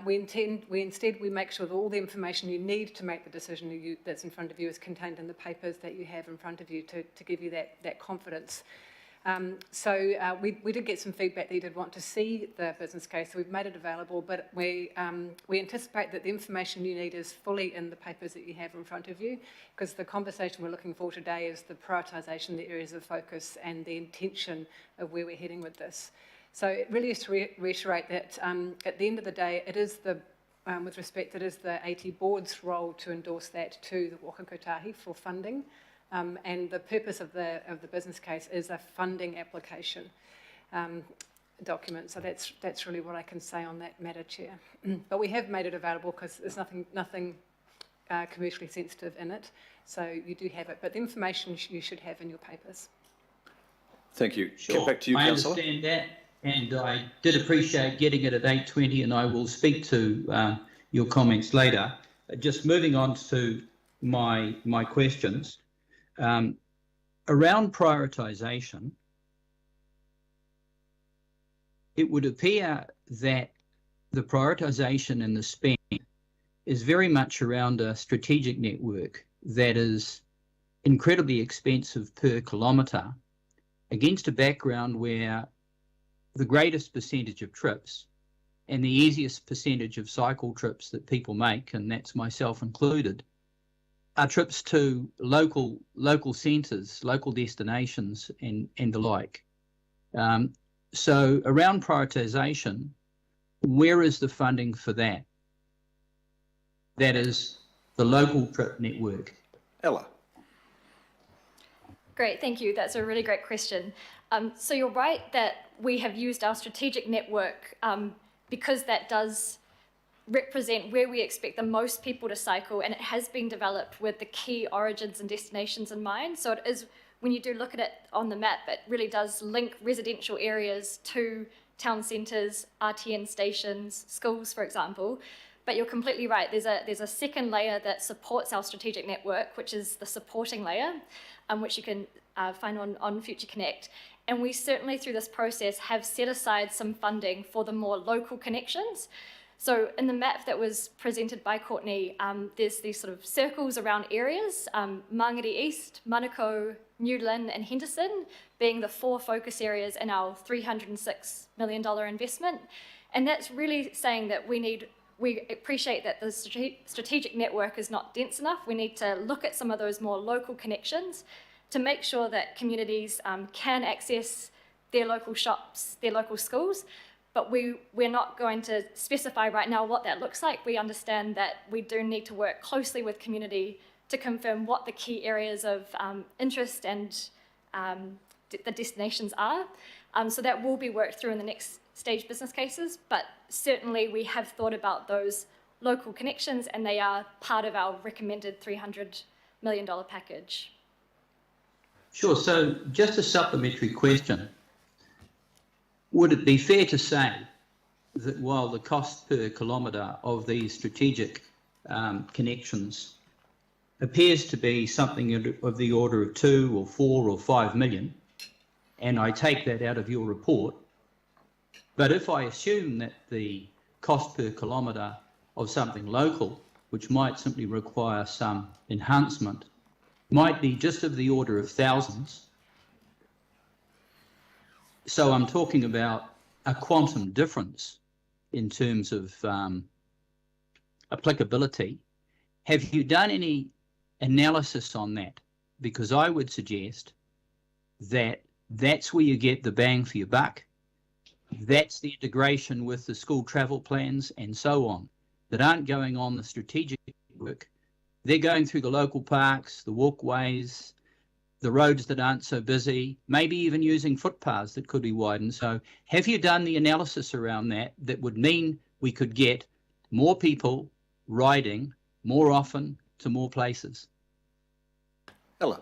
We instead make sure that all the information you need to make the decision that's in front of you is contained in the papers that you have in front of you to give you that confidence. So we did get some feedback that you did want to see the business case, so we've made it available, but we anticipate that the information you need is fully in the papers that you have in front of you, because the conversation we're looking for today is the prioritisation, the areas of focus and the intention of where we're heading with this. So it really is to reiterate that at the end of the day, it is with respect, it is the AT board's role to endorse that to the Waka Kotahi for funding. And the purpose of the business case is a funding application document. So that's really what I can say on that matter, Chair. But we have made it available because there's nothing commercially sensitive in it. So you do have it, but the information you should have in your papers. Thank you. Sure. Get back to you, Councillor. I understand that, and I did appreciate getting it at 8:20, and I will speak to your comments later. Just moving on to my questions. Around prioritisation, it would appear that the prioritisation and the spend is very much around a strategic network that is incredibly expensive per kilometre, against a background where the greatest percentage of trips and the easiest percentage of cycle trips that people make, and that's myself included, are trips to local centres, local destinations and the like. So around prioritisation, where is the funding for that? That is the local trip network. Ella. Great, thank you. That's a really great question. So you're right that we have used our strategic network because that does represent where we expect the most people to cycle, and it has been developed with the key origins and destinations in mind. So it is, when you do look at it on the map, it really does link residential areas to town centres, RTN stations, schools, for example. But you're completely right. There's a second layer that supports our strategic network, which is the supporting layer. which you can find on Future Connect. And we certainly, through this process, have set aside some funding for the more local connections. So in the map that was presented by Courtney, there's these sort of circles around areas, Mangade East, Manukau, New Lynn and Henderson being the 4 focus areas in our $306 million investment. And that's really saying that we appreciate that the strategic network is not dense enough. We need to look at some of those more local connections to make sure that communities can access their local shops, their local schools, but we're not going to specify right now what that looks like. We understand that we do need to work closely with community to confirm what the key areas of interest and the destinations are. So that will be worked through in the next stage business cases, but certainly we have thought about those local connections and they are part of our recommended $300 million package. Sure. So just a supplementary question. Would it be fair to say that while the cost per kilometre of these strategic connections appears to be something of the order of 2 or 4 or 5 million, and I take that out of your report, but if I assume that the cost per kilometre of something local, which might simply require some enhancement, might be just of the order of thousands. So I'm talking about a quantum difference in terms of applicability. Have you done any analysis on that? Because I would suggest that that's where you get the bang for your buck. That's the integration with the school travel plans and so on that aren't going on the strategic work. They're going through the local parks, the walkways, the roads that aren't so busy, maybe even using footpaths that could be widened. So have you done the analysis around that would mean we could get more people riding more often to more places? Ella.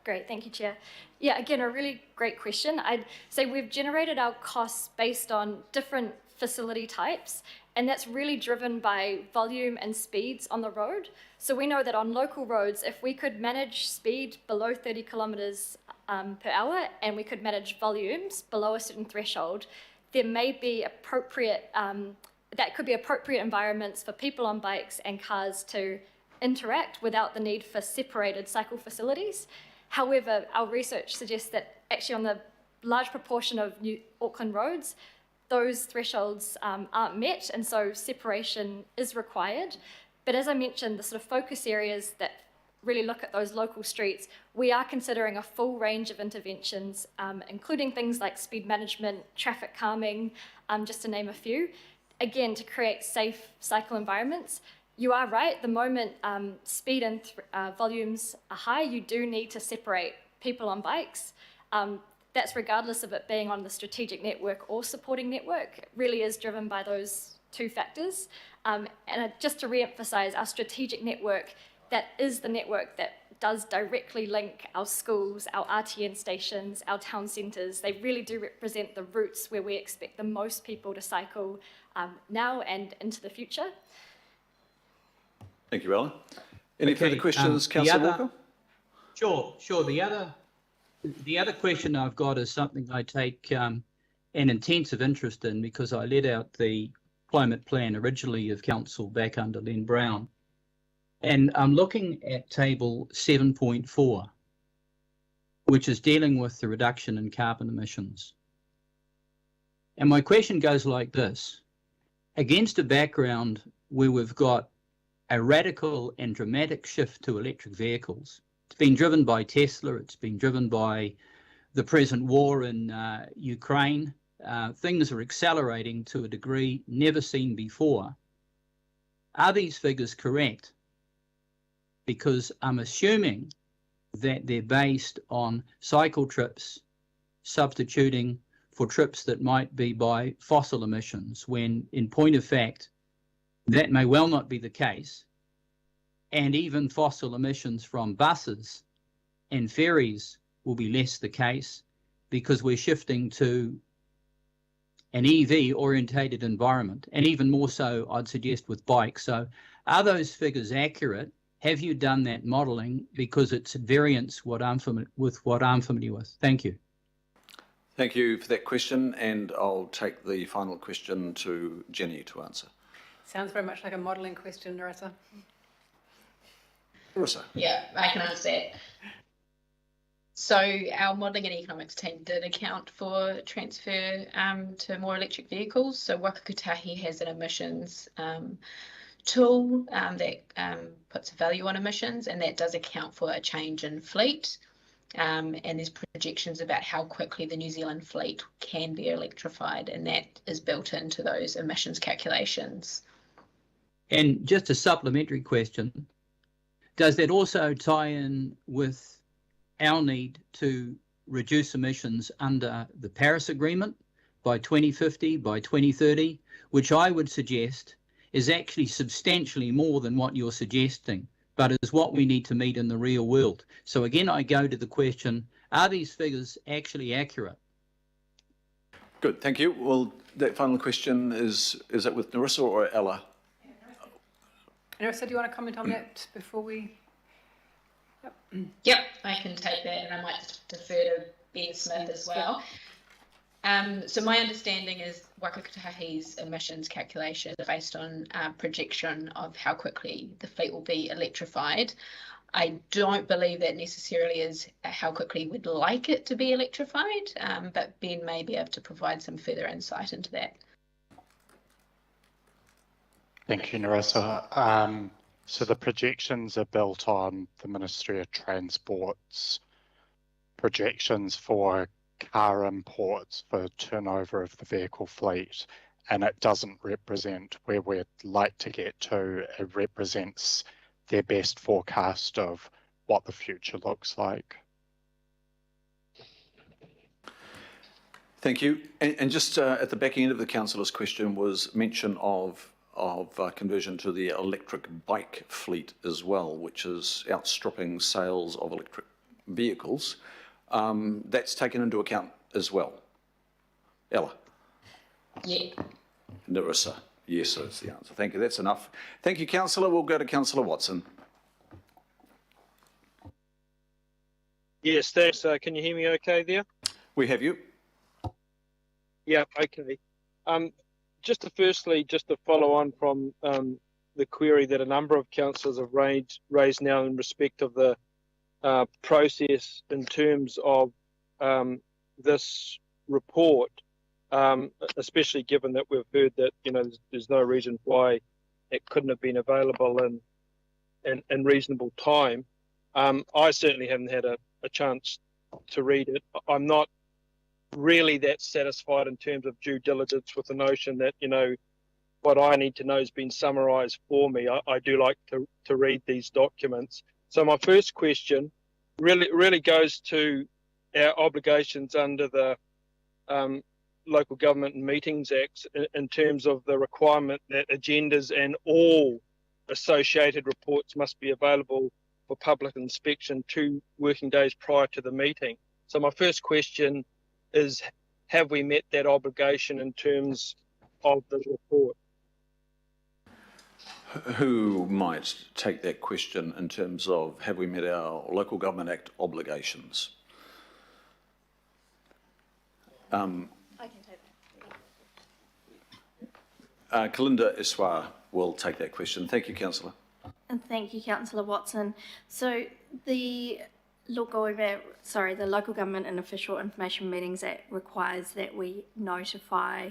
Great, thank you, Chair. Yeah, again, a really great question. I'd say we've generated our costs based on different facility types, and that's really driven by volume and speeds on the road. So we know that on local roads, if we could manage speed below 30 kilometres per hour and we could manage volumes below a certain threshold, there may be appropriate, that could be appropriate environments for people on bikes and cars to interact without the need for separated cycle facilities. However, our research suggests that actually on the large proportion of New Auckland roads, those thresholds aren't met, and so separation is required. But as I mentioned, the sort of focus areas that really look at those local streets, we are considering a full range of interventions, including things like speed management, traffic calming, just to name a few, again, to create safe cycle environments. You are right, the moment speed and volumes are high, you do need to separate people on bikes. That's regardless of it being on the strategic network or supporting network. It really is driven by those 2 factors. And just to re-emphasise, our strategic network, that is the network that does directly link our schools, our RTN stations, our town centres. They really do represent the routes where we expect the most people to cycle now and into the future. Thank you, Ella. Any further questions, Councillor Walker? Sure. The other question I've got is something I take an intensive interest in because I led out the climate plan originally of council back under Len Brown. And I'm looking at table 7.4, which is dealing with the reduction in carbon emissions. And my question goes like this. Against a background where we've got a radical and dramatic shift to electric vehicles, it's been driven by Tesla, it's been driven by the present war in Ukraine. Things are accelerating to a degree never seen before. Are these figures correct? Because I'm assuming that they're based on cycle trips substituting for trips that might be by fossil emissions, when in point of fact, that may well not be the case. And even fossil emissions from buses and ferries will be less the case because we're shifting to an EV orientated environment, and even more so, I'd suggest, with bikes. So are those figures accurate? Have you done that modelling? Because it's at variance with what I'm familiar with. Thank you. Thank you for that question, and I'll take the final question to Jenny to answer. Sounds very much like a modelling question, Narissa. Narissa. Yeah, I can answer that. So our modelling and economics team did account for transfer to more electric vehicles. So Waka Kotahi has an emissions tool that puts a value on emissions, and that does account for a change in fleet. And there's projections about how quickly the New Zealand fleet can be electrified, and that is built into those emissions calculations. And just a supplementary question, does that also tie in with our need to reduce emissions under the Paris Agreement by 2050, by 2030, which I would suggest is actually substantially more than what you're suggesting, but is what we need to meet in the real world. So again, I go to the question, are these figures actually accurate? Good, thank you. Well, that final question, is that with Narissa or Ella? Narissa, do you want to comment on that before we... Yep, I can take that, and I might defer to Ben Smith as well. So my understanding is Waka Kotahi's emissions calculation is based on projection of how quickly the fleet will be electrified. I don't believe that necessarily is how quickly we'd like it to be electrified, but Ben may be able to provide some further insight into that. Thank you, Narissa. So the projections are built on the Ministry of Transport's projections for car imports for turnover of the vehicle fleet, and it doesn't represent where we'd like to get to. It represents their best forecast of what the future looks like. Thank you. And just at the back end of the councillor's question was mention of conversion to the electric bike fleet as well, which is outstripping sales of electric vehicles. That's taken into account as well. Ella? Yeah. Narissa? Yes, that's the answer. Thank you. That's enough. Thank you, councillor. We'll go to Councillor Watson. Yes, thanks. Can you hear me okay there? We have you. Yeah, okay. Just to follow on from the query that a number of councillors have raised now in respect of the process in terms of this report, especially given that we've heard that there's no reason why it couldn't have been available in reasonable time. I certainly haven't had a chance to read it. I'm not really that satisfied in terms of due diligence with the notion that what I need to know has been summarised for me. I do like to read these documents. So my first question really goes to our obligations under the Local Government and Meetings Act in terms of the requirement that agendas and all associated reports must be available for public inspection 2 working days prior to the meeting. So my first question is, have we met that obligation in terms of the report? Who might take that question in terms of have we met our Local Government Act obligations? I can take that. Kalinda Iswar will take that question. Thank you, councillor. And thank you, Councillor Watson. So the Local Government and Official Information Meetings Act requires that we notify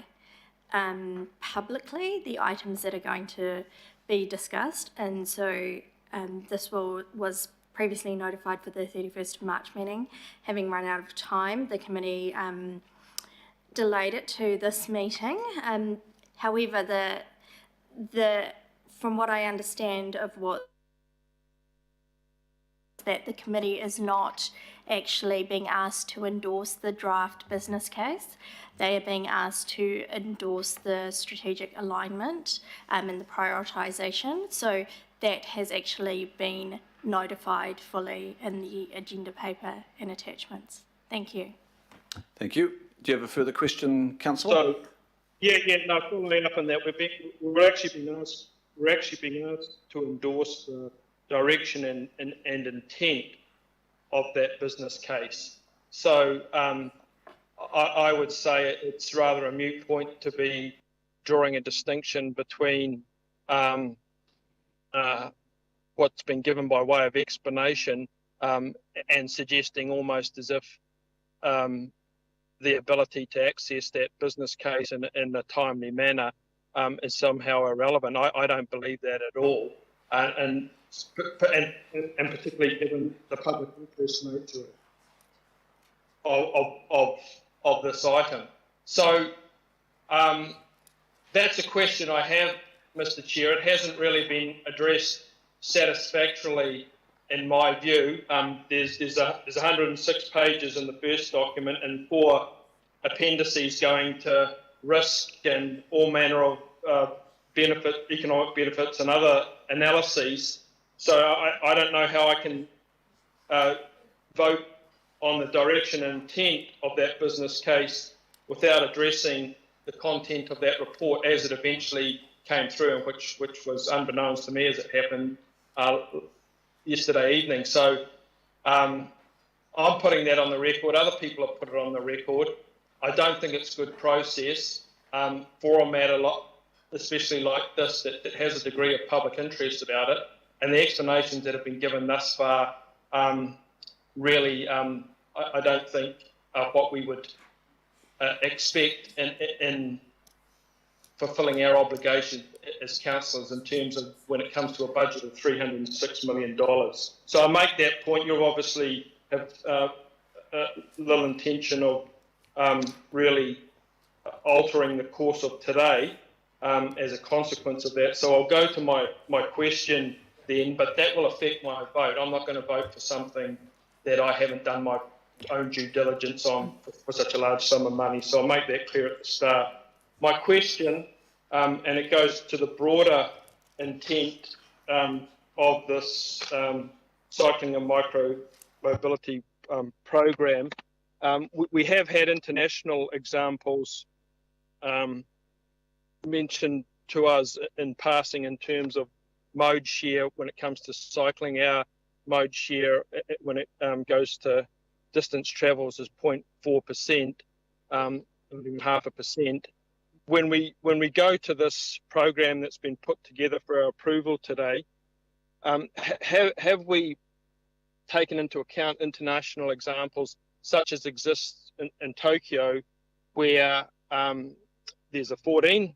publicly the items that are going to be discussed, and so this was previously notified for the 31st of March meeting. Having run out of time, the committee delayed it to this meeting. However, from what I understand of what that the committee is not actually being asked to endorse the draft business case. They are being asked to endorse the strategic alignment and the prioritisation. So that has actually been notified fully in the agenda paper and attachments. Thank you. Thank you. Do you have a further question, councillor? So, no, following up on that, we're actually being asked to endorse direction and intent of that business case. So I would say it's rather a moot point to be drawing a distinction between what's been given by way of explanation and suggesting almost as if the ability to access that business case in a timely manner is somehow irrelevant. I don't believe that at all, and particularly given the public interest nature of this item. So that's a question I have, Mr. Chair. It hasn't really been addressed satisfactorily in my view. There's 106 pages in the first document and 4 appendices going to risk and all manner of economic benefits and other analyses. So I don't know how I can vote on the direction and intent of that business case without addressing the content of that report as it eventually came through, and which was unbeknownst to me as it happened yesterday evening. So I'm putting that on the record. Other people have put it on the record. I don't think it's good process for a matter especially like this that has a degree of public interest about it. And the explanations that have been given thus far really, I don't think are what we would expect in fulfilling our obligation as councillors in terms of when it comes to a budget of $306 million. So I make that point. You obviously have little intention of really altering the course of today as a consequence of that. So I'll go to my question then, but that will affect my vote. I'm not going to vote for something that I haven't done my own due diligence on for such a large sum of money. So I'll make that clear at the start. My question, and it goes to the broader intent of this cycling and micro mobility program. We have had international examples mentioned to us in passing in terms of mode share when it comes to cycling. Our mode share when it goes to distance travels is 0.4%, 0.5%. When we go to this program that's been put together for our approval today, have we taken into account international examples such as exists in Tokyo, where there's a 14%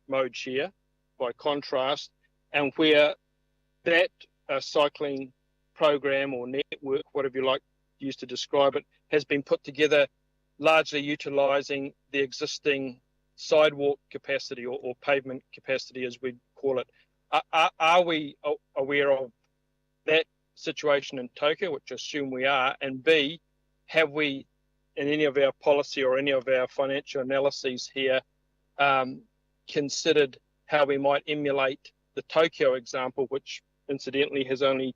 mode share by contrast, and where that cycling program or network, whatever you like to use to describe it, has been put together largely utilising the existing sidewalk capacity or pavement capacity, as we call it. Are we aware of that situation in Tokyo, which I assume we are? And B, have we, in any of our policy or any of our financial analyses here, considered how we might emulate the Tokyo example, which incidentally has only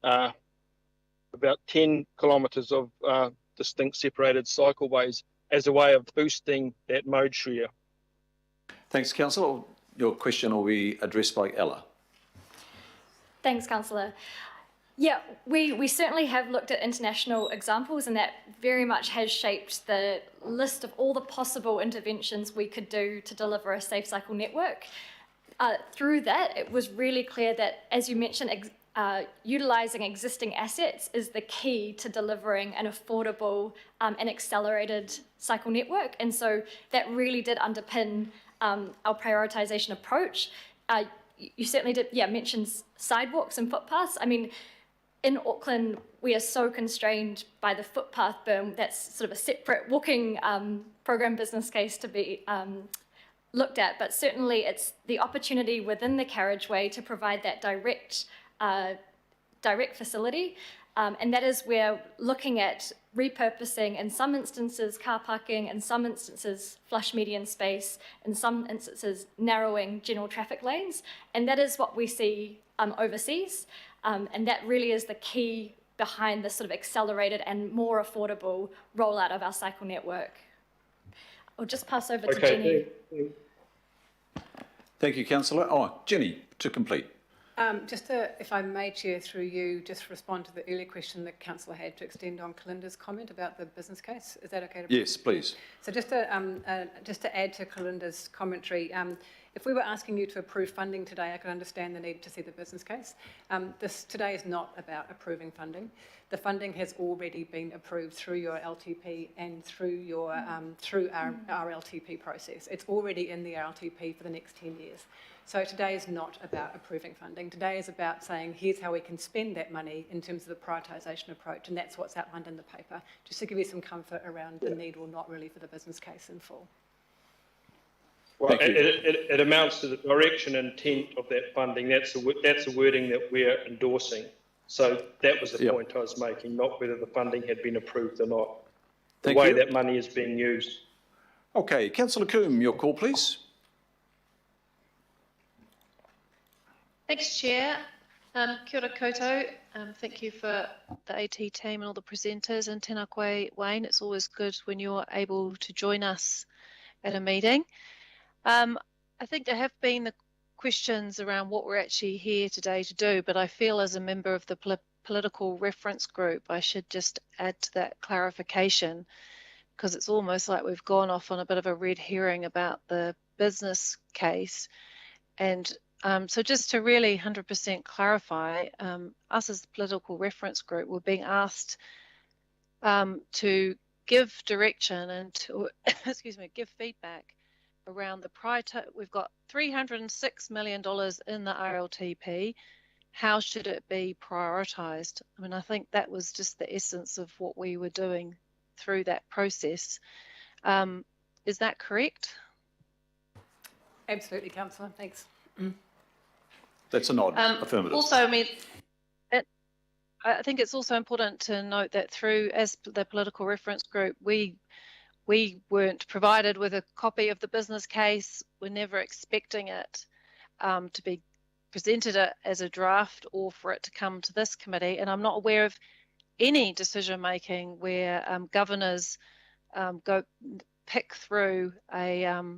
about 10 kilometres of distinct separated cycleways, as a way of boosting that mode share? Thanks, Councillor. Your question will be addressed by Ella. Thanks, Councillor. Yeah, we certainly have looked at international examples, and that very much has shaped the list of all the possible interventions we could do to deliver a safe cycle network. Through that, it was really clear that, as you mentioned, utilising existing assets is the key to delivering an affordable and accelerated cycle network. And so that really did underpin our prioritisation approach. You certainly did, mention sidewalks and footpaths. I mean, in Auckland, we are so constrained by the footpath berm. That's sort of a separate walking program business case to be looked at, but certainly it's the opportunity within the carriageway to provide that direct facility, and that is where looking at repurposing, in some instances car parking, in some instances flush median space, in some instances narrowing general traffic lanes, and that is what we see overseas, and that really is the key behind the sort of accelerated and more affordable rollout of our cycle network. I'll just pass over to Jenny. Thank you, Councillor. Oh, Jenny, to complete. If I may, Chair, through you, just respond to the earlier question that Councillor had to extend on Kalinda's comment about the business case. Is that okay? Yes, please. So just to add to Kalinda's commentary, if we were asking you to approve funding today, I could understand the need to see the business case. This today is not about approving funding. The funding has already been approved through your LTP and through your through our LTP process. It's already in the LTP for the next 10 years. So today is not about approving funding. Today is about saying, here's how we can spend that money in terms of the prioritisation approach, and that's what's outlined in the paper, just to give you some comfort around the need or not really for the business case in full. Well, it amounts to the direction and intent of that funding. That's the wording that we're endorsing. So that was the point I was making, not whether the funding had been approved or not. The way that money is being used. Okay, Councillor Coombe, your call, please. Thanks, Chair. Kia ora koutou. Thank you for the AT team and all the presenters, and tēnā koe, Wayne. It's always good when you're able to join us at a meeting. I think there have been the questions around what we're actually here today to do, but I feel as a member of the political reference group, I should just add to that clarification, because it's almost like we've gone off on a bit of a red herring about the business case. And so just to really 100% clarify, us as the political reference group, we're being asked to give direction and to, give feedback around the we've got $306 million in the RLTP. How should it be prioritised? I mean, I think that was just the essence of what we were doing through that process. Is that correct? Absolutely, Councillor. Thanks. That's a nod. Affirmative. Also, I mean, I think it's also important to note that as the political reference group, we weren't provided with a copy of the business case. We're never expecting it to be presented as a draft or for it to come to this committee. And I'm not aware of any decision making where governors go pick through a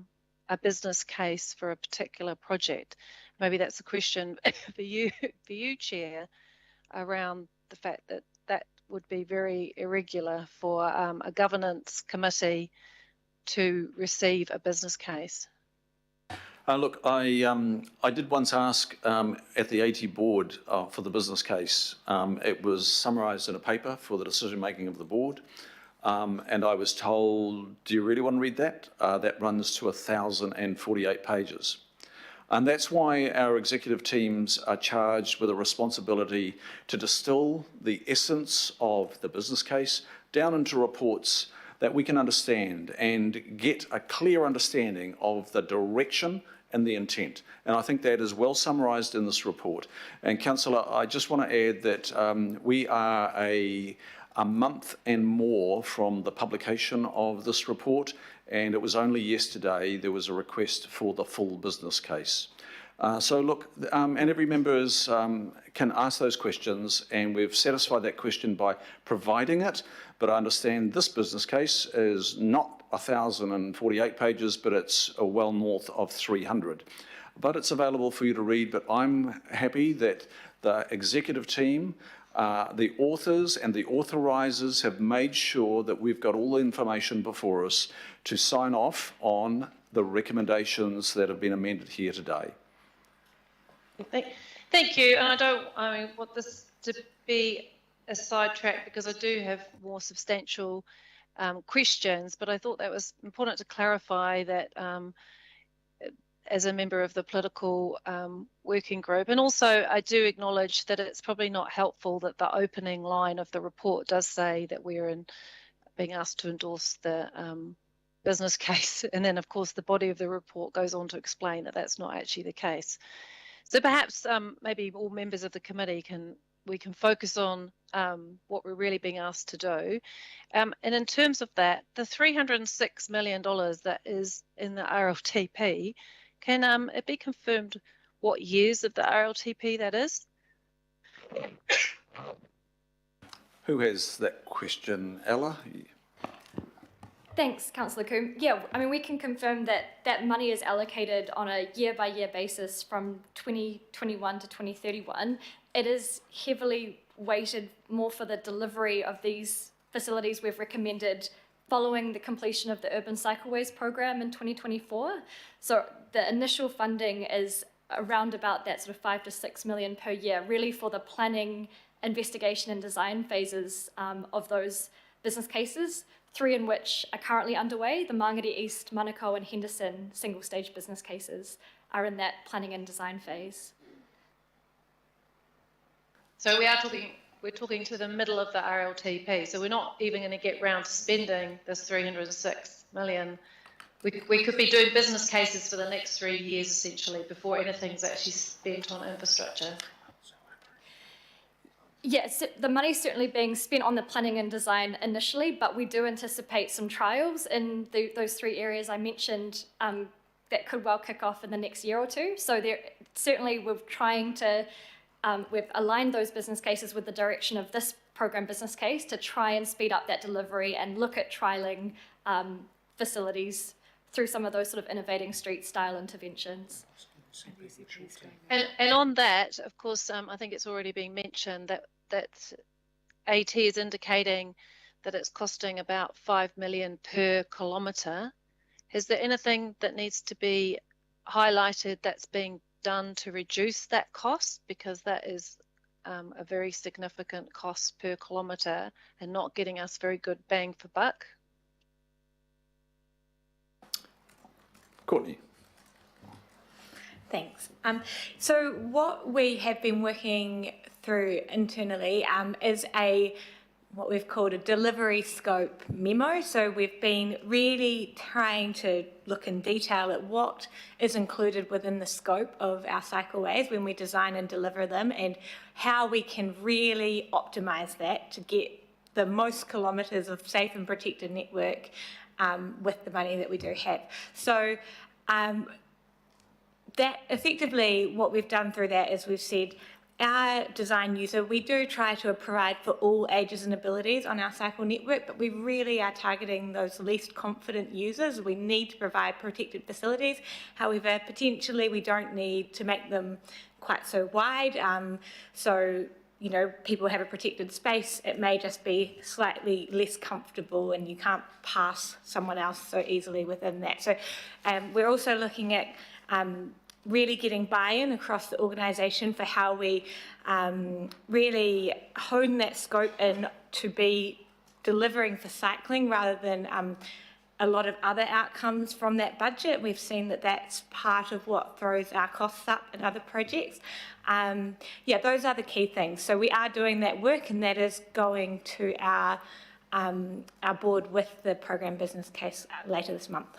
business case for a particular project. Maybe that's a question for you, Chair, around the fact that that would be very irregular for a governance committee to receive a business case. Look, I did once ask at the AT board for the business case. It was summarised in a paper for the decision making of the board. And I was told, do you really want to read that? That runs to 1,048 pages. And that's why our executive teams are charged with a responsibility to distill the essence of the business case down into reports that we can understand and get a clear understanding of the direction and the intent. And I think that is well summarised in this report. And Councillor, I just want to add that we are a month and more from the publication of this report, and it was only yesterday there was a request for the full business case. So look, and every member can ask those questions, and we've satisfied that question by providing it, but I understand this business case is not 1,048 pages, but it's well north of 300. But it's available for you to read, but I'm happy that the executive team, the authors and the authorisers have made sure that we've got all the information before us to sign off on the recommendations that have been amended here today. Thank you. And I want this to be a sidetrack because I do have more substantial questions, but I thought that was important to clarify that as a member of the political working group. And also I do acknowledge that it's probably not helpful that the opening line of the report does say that we're being asked to endorse the business case. And then of course the body of the report goes on to explain that that's not actually the case. So perhaps maybe all members of the committee we can focus on what we're really being asked to do. And in terms of that, the $306 million that is in the RLTP, can it be confirmed what years of the RLTP that is? Who has that question, Ella? Thanks, Councillor Coombe. Yeah, I mean, we can confirm that that money is allocated on a year-by-year basis from 2021 to 2031. It is heavily weighted more for the delivery of these facilities we've recommended following the completion of the Urban Cycleways program in 2024. So the initial funding is around about that sort of 5 to 6 million per year, really for the planning, investigation and design phases of those business cases, 3 in which are currently underway. The Mangade East, Manukau and Henderson single stage business cases are in that planning and design phase. So we're talking to the middle of the RLTP, so we're not even going to get round to spending this 306 million. We could be doing business cases for the next 3 years essentially before anything's actually spent on infrastructure. Yes, the money's certainly being spent on the planning and design initially, but we do anticipate some trials in those 3 areas I mentioned that could well kick off in the next year or two. So certainly we're trying to, we've aligned those business cases with the direction of this program business case to try and speed up that delivery and look at trialling facilities through some of those sort of innovating street style interventions. And on that, of course, I think it's already been mentioned that AT is indicating that it's costing about 5 million per kilometre. Is there anything that needs to be highlighted that's being done to reduce that cost? Because that is a very significant cost per kilometre and not getting us very good bang for buck. Courtney. Thanks. So what we have been working through internally is what we've called a delivery scope memo. So we've been really trying to look in detail at what is included within the scope of our cycleways when we design and deliver them, and how we can really optimise that to get the most kilometres of safe and protected network with the money that we do have. So that effectively what we've done through that is we've said our design user, we do try to provide for all ages and abilities on our cycle network, but we really are targeting those least confident users. We need to provide protected facilities. However, potentially we don't need to make them quite so wide. So, you know, people have a protected space. It may just be slightly less comfortable and you can't pass someone else so easily within that. So we're also looking at really getting buy-in across the organisation for how we really hone that scope in to be delivering for cycling rather than a lot of other outcomes from that budget. We've seen that that's part of what throws our costs up in other projects. Yeah, those are the key things. So we are doing that work, and that is going to our board with the program business case later this month.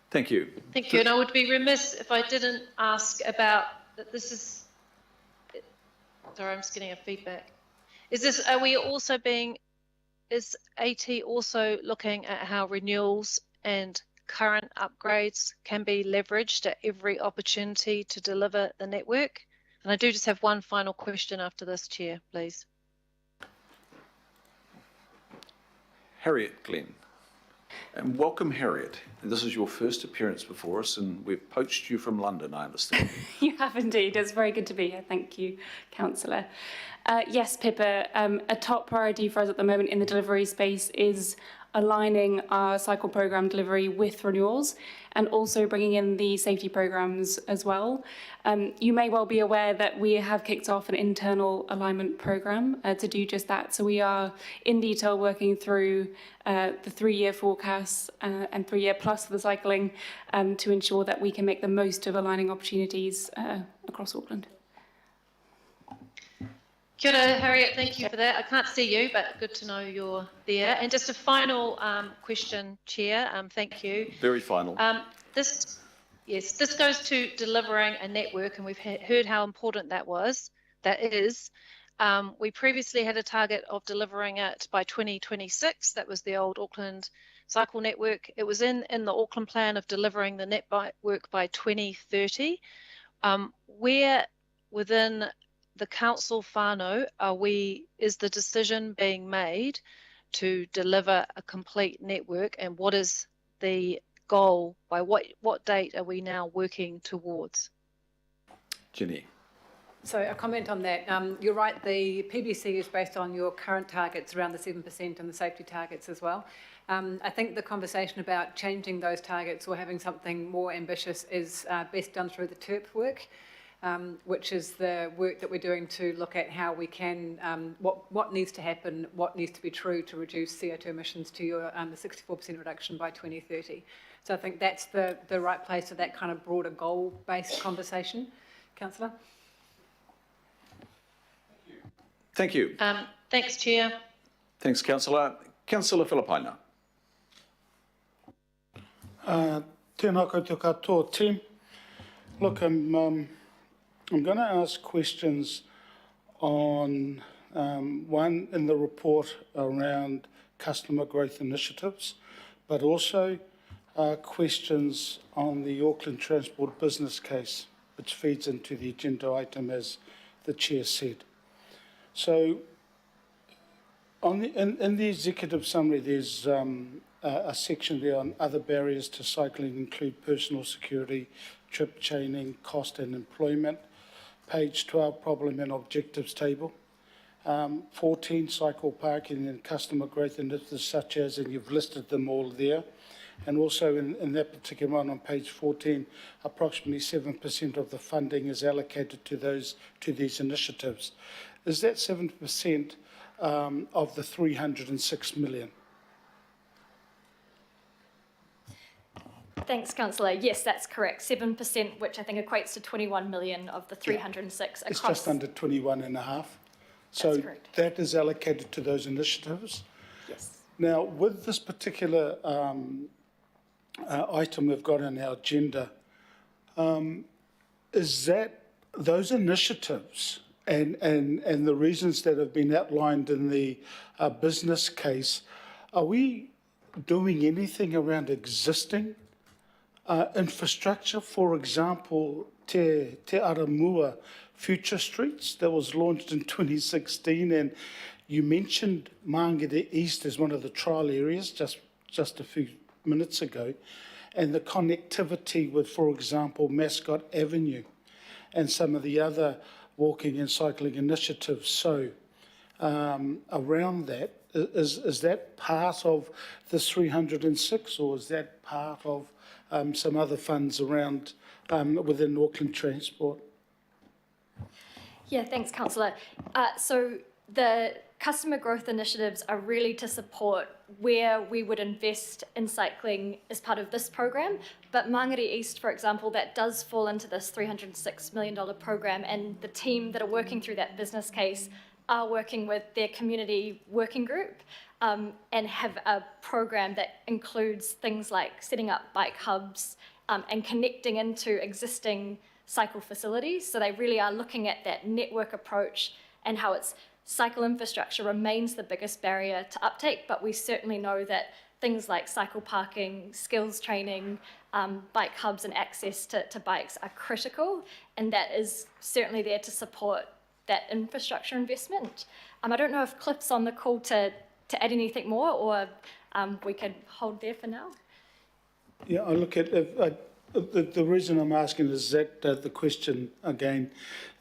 Thank you. Thank you. And I would be remiss if I didn't ask about that. This is, sorry, I'm just getting a feedback. Is AT also looking at how renewals and current upgrades can be leveraged at every opportunity to deliver the network? And I do just have one final question after this, Chair, please. Harriet Glenn. And welcome, Harriet. This is your first appearance before us, and we've poached you from London, I understand. You have indeed. It's very good to be here. Thank you, Councillor. Yes, Pippa, a top priority for us at the moment in the delivery space is aligning our cycle programme delivery with renewals and also bringing in the safety programmes as well. You may well be aware that we have kicked off an internal alignment programme to do just that. So we are in detail working through the 3-year forecasts and 3-year plus for the cycling to ensure that we can make the most of aligning opportunities across Auckland. Kia ora, Harriet, thank you for that. I can't see you, but good to know you're there. And just a final question, Chair, thank you. Very final. This goes to delivering a network, and we've heard how important that is. We previously had a target of delivering it by 2026. That was the old Auckland cycle network. It was in the Auckland plan of delivering the network by 2030. Where within the council whānau is the decision being made to deliver a complete network, and what is the goal? By what date are we now working towards? Ginny. So a comment on that. You're right, the PBC is based on your current targets around the 7% and the safety targets as well. I think the conversation about changing those targets or having something more ambitious is best done through the TERP work, which is the work that we're doing to look at how we can, what needs to happen, what needs to be true to reduce CO2 emissions to your the 64% reduction by 2030. So I think that's the right place for that kind of broader goal-based conversation. Councillor? Thank you. Thanks, Chair. Thanks, Councillor. Councillor Filipaina. Tēnā koutou katoa, team. Look, I'm going to ask questions on one in the report around customer growth initiatives, but also questions on the Auckland Transport business case, which feeds into the agenda item, as the Chair said. So, in the executive summary, there's a section there on other barriers to cycling include personal security, trip chaining, cost and employment. Page 12, problem and objectives table. 14, cycle parking and customer growth initiatives such as, and you've listed them all there. And also in that particular one on page 14, approximately 7% of the funding is allocated to these initiatives. Is that 7% of the 306 million? Thanks, Councillor. Yes, that's correct. 7%, which I think equates to 21 million of the 306 It's across. just under 21 and a half. So that is allocated to those initiatives. Yes. Now, with this particular item we've got on our agenda, is that those initiatives and the reasons that have been outlined in the business case, are we doing anything around existing infrastructure? For example, Te Aramua Future Streets that was launched in 2016, and you mentioned Mangade East as one of the trial areas just a few minutes ago, and the connectivity with, for example, Mascot Avenue and some of the other walking and cycling initiatives. So around that, is that part of this 306, or is that part of some other funds around within Auckland Transport? Yeah, thanks, Councillor. So the customer growth initiatives are really to support where we would invest in cycling as part of this program. But Mangade East, for example, that does fall into this $306 million program, and the team that are working through that business case are working with their community working group and have a program that includes things like setting up bike hubs and connecting into existing cycle facilities. So they really are looking at that network approach and how it's cycle infrastructure remains the biggest barrier to uptake, but we certainly know that things like cycle parking, skills training, bike hubs and access to bikes are critical, and that is certainly there to support that infrastructure investment. I don't know if Cliff's on the call to add anything more, or we could hold there for now. Yeah, I look at the reason I'm asking is that the question again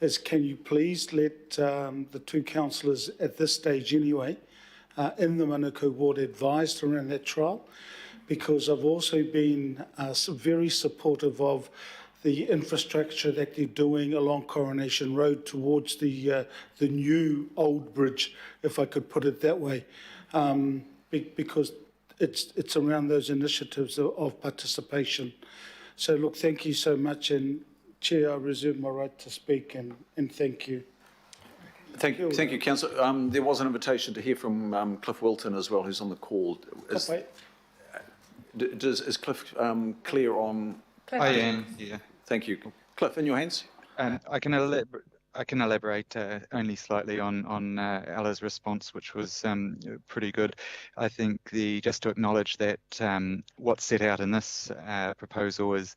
is, can you please let the two councillors at this stage anyway in the Manukau ward advised around that trial, because I've also been very supportive of the infrastructure that they're doing along Coronation Road towards the new old bridge, if I could put it that way, because it's around those initiatives of participation. So look, thank you so much, and Chair, I reserve my right to speak, and thank you. Thank you, Councillor. There was an invitation to hear from Cliff Wilton as well, who's on the call. Is Cliff clear on? I am, yeah. Thank you. Cliff, in your hands. I can I can elaborate only slightly on Ella's response, which was pretty good. I think just to acknowledge that what's set out in this proposal is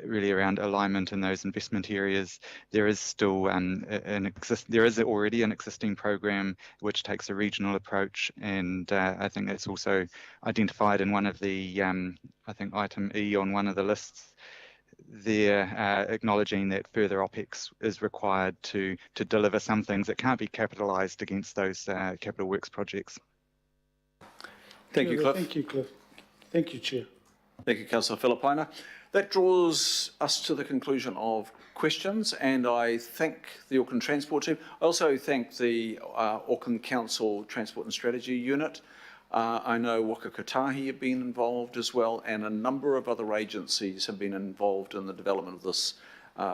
really around alignment in those investment areas. There is still there is already an existing program which takes a regional approach, and I think that's also identified in one of the I think item E on one of the lists there, acknowledging that further OPEX is required to deliver some things that can't be capitalised against those capital works projects. Thank you, Cliff. Thank you, Cliff. Thank you, Chair. Thank you, Councillor Filipaina. That draws us to the conclusion of questions, and I thank the Auckland Transport team. I also thank the Auckland Council Transport and Strategy Unit. I know Waka Kotahi have been involved as well, and a number of other agencies have been involved in the development of this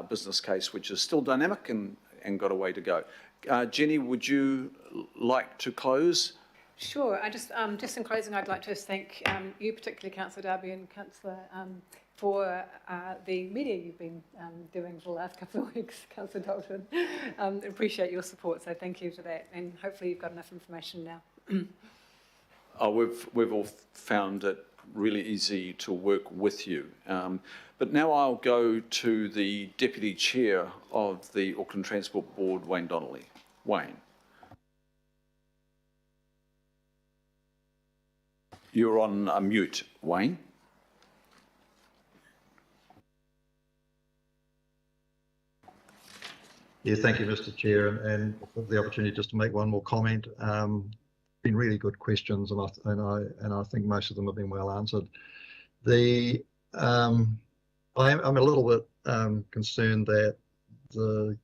business case, which is still dynamic and got a way to go. Jenny, would you like to close? Sure. Just in closing, I'd like to thank you, particularly Councillor Darby and Councillor, for the media you've been doing for the last couple of weeks, Councillor Dalton. Appreciate your support, so thank you for that, and hopefully you've got enough information now. We've all found it really easy to work with you. But now I'll go to the Deputy Chair of the Auckland Transport Board, Wayne Donnelly. Wayne. You're on mute, Wayne. Yeah, thank you, Mr. Chair, and for the opportunity just to make one more comment. Been really good questions, and I think most of them have been well answered. I'm a little bit concerned that the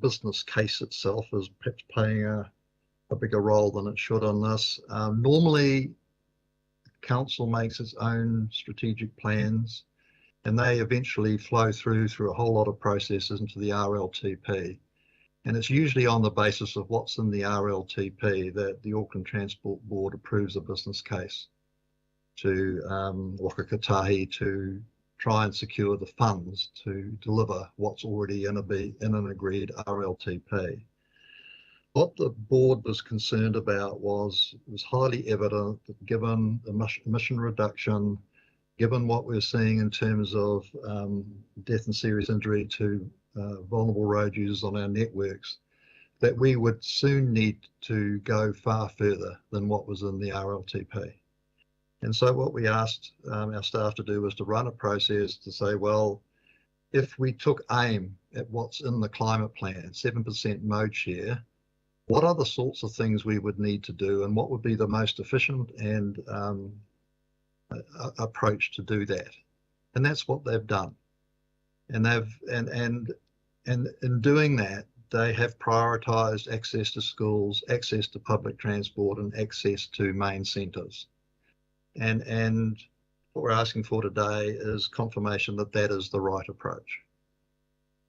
business case itself is perhaps playing a bigger role than it should on this. Normally, council makes its own strategic plans, and they eventually flow through a whole lot of processes into the RLTP. And it's usually on the basis of what's in the RLTP that the Auckland Transport Board approves a business case to Waka Kotahi to try and secure the funds to deliver what's already in an agreed RLTP. What the board was concerned about was highly evident that given emission reduction, given what we're seeing in terms of death and serious injury to vulnerable road users on our networks, that we would soon need to go far further than what was in the RLTP. And so what we asked our staff to do was to run a process to say, well, if we took aim at what's in the climate plan, 7% mode share, what are the sorts of things we would need to do, and what would be the most efficient and approach to do that? And that's what they've done. And in doing that, they have prioritised access to schools, access to public transport, and access to main centres. And what we're asking for today is confirmation that that is the right approach.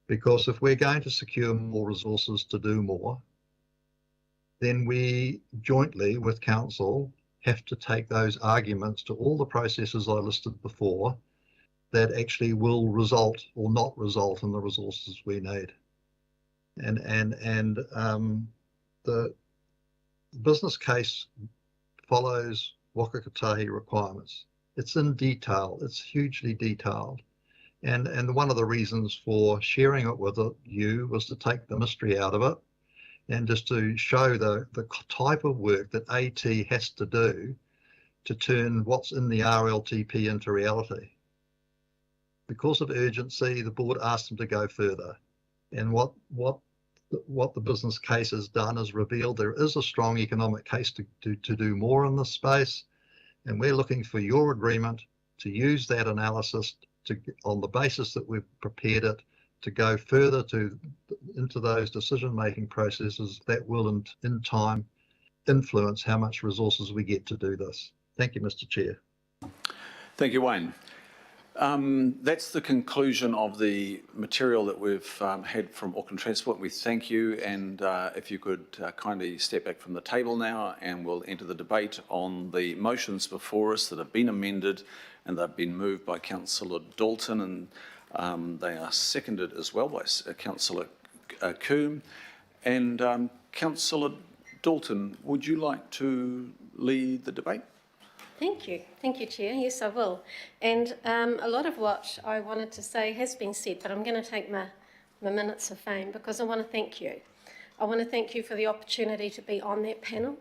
Because if we're going to secure more resources to do more, then we jointly with council have to take those arguments to all the processes I listed before that actually will result or not result in the resources we need. And the business case follows Waka Kotahi requirements. It's in detail, it's hugely detailed. And one of the reasons for sharing it with you was to take the mystery out of it and just to show the type of work that AT has to do to turn what's in the RLTP into reality. Because of urgency, the board asked them to go further. And what the business case has done is revealed there is a strong economic case to do more in this space. And we're looking for your agreement to use that analysis on the basis that we've prepared it to go further into those decision-making processes that will in time influence how much resources we get to do this. Thank you, Mr. Chair. Thank you, Wayne. That's the conclusion of the material that we've had from Auckland Transport. We thank you, and if you could kindly step back from the table now, and we'll enter the debate on the motions before us that have been amended, and they've been moved by Councillor Dalton, and They are seconded as well by Councillor Coombe. And Councillor Dalton, would you like to lead the debate? Thank you, Chair. Yes, I will. And a lot of what I wanted to say has been said, but I'm going to take my minutes of fame because I want to thank you. I want to thank you for the opportunity to be on that panel.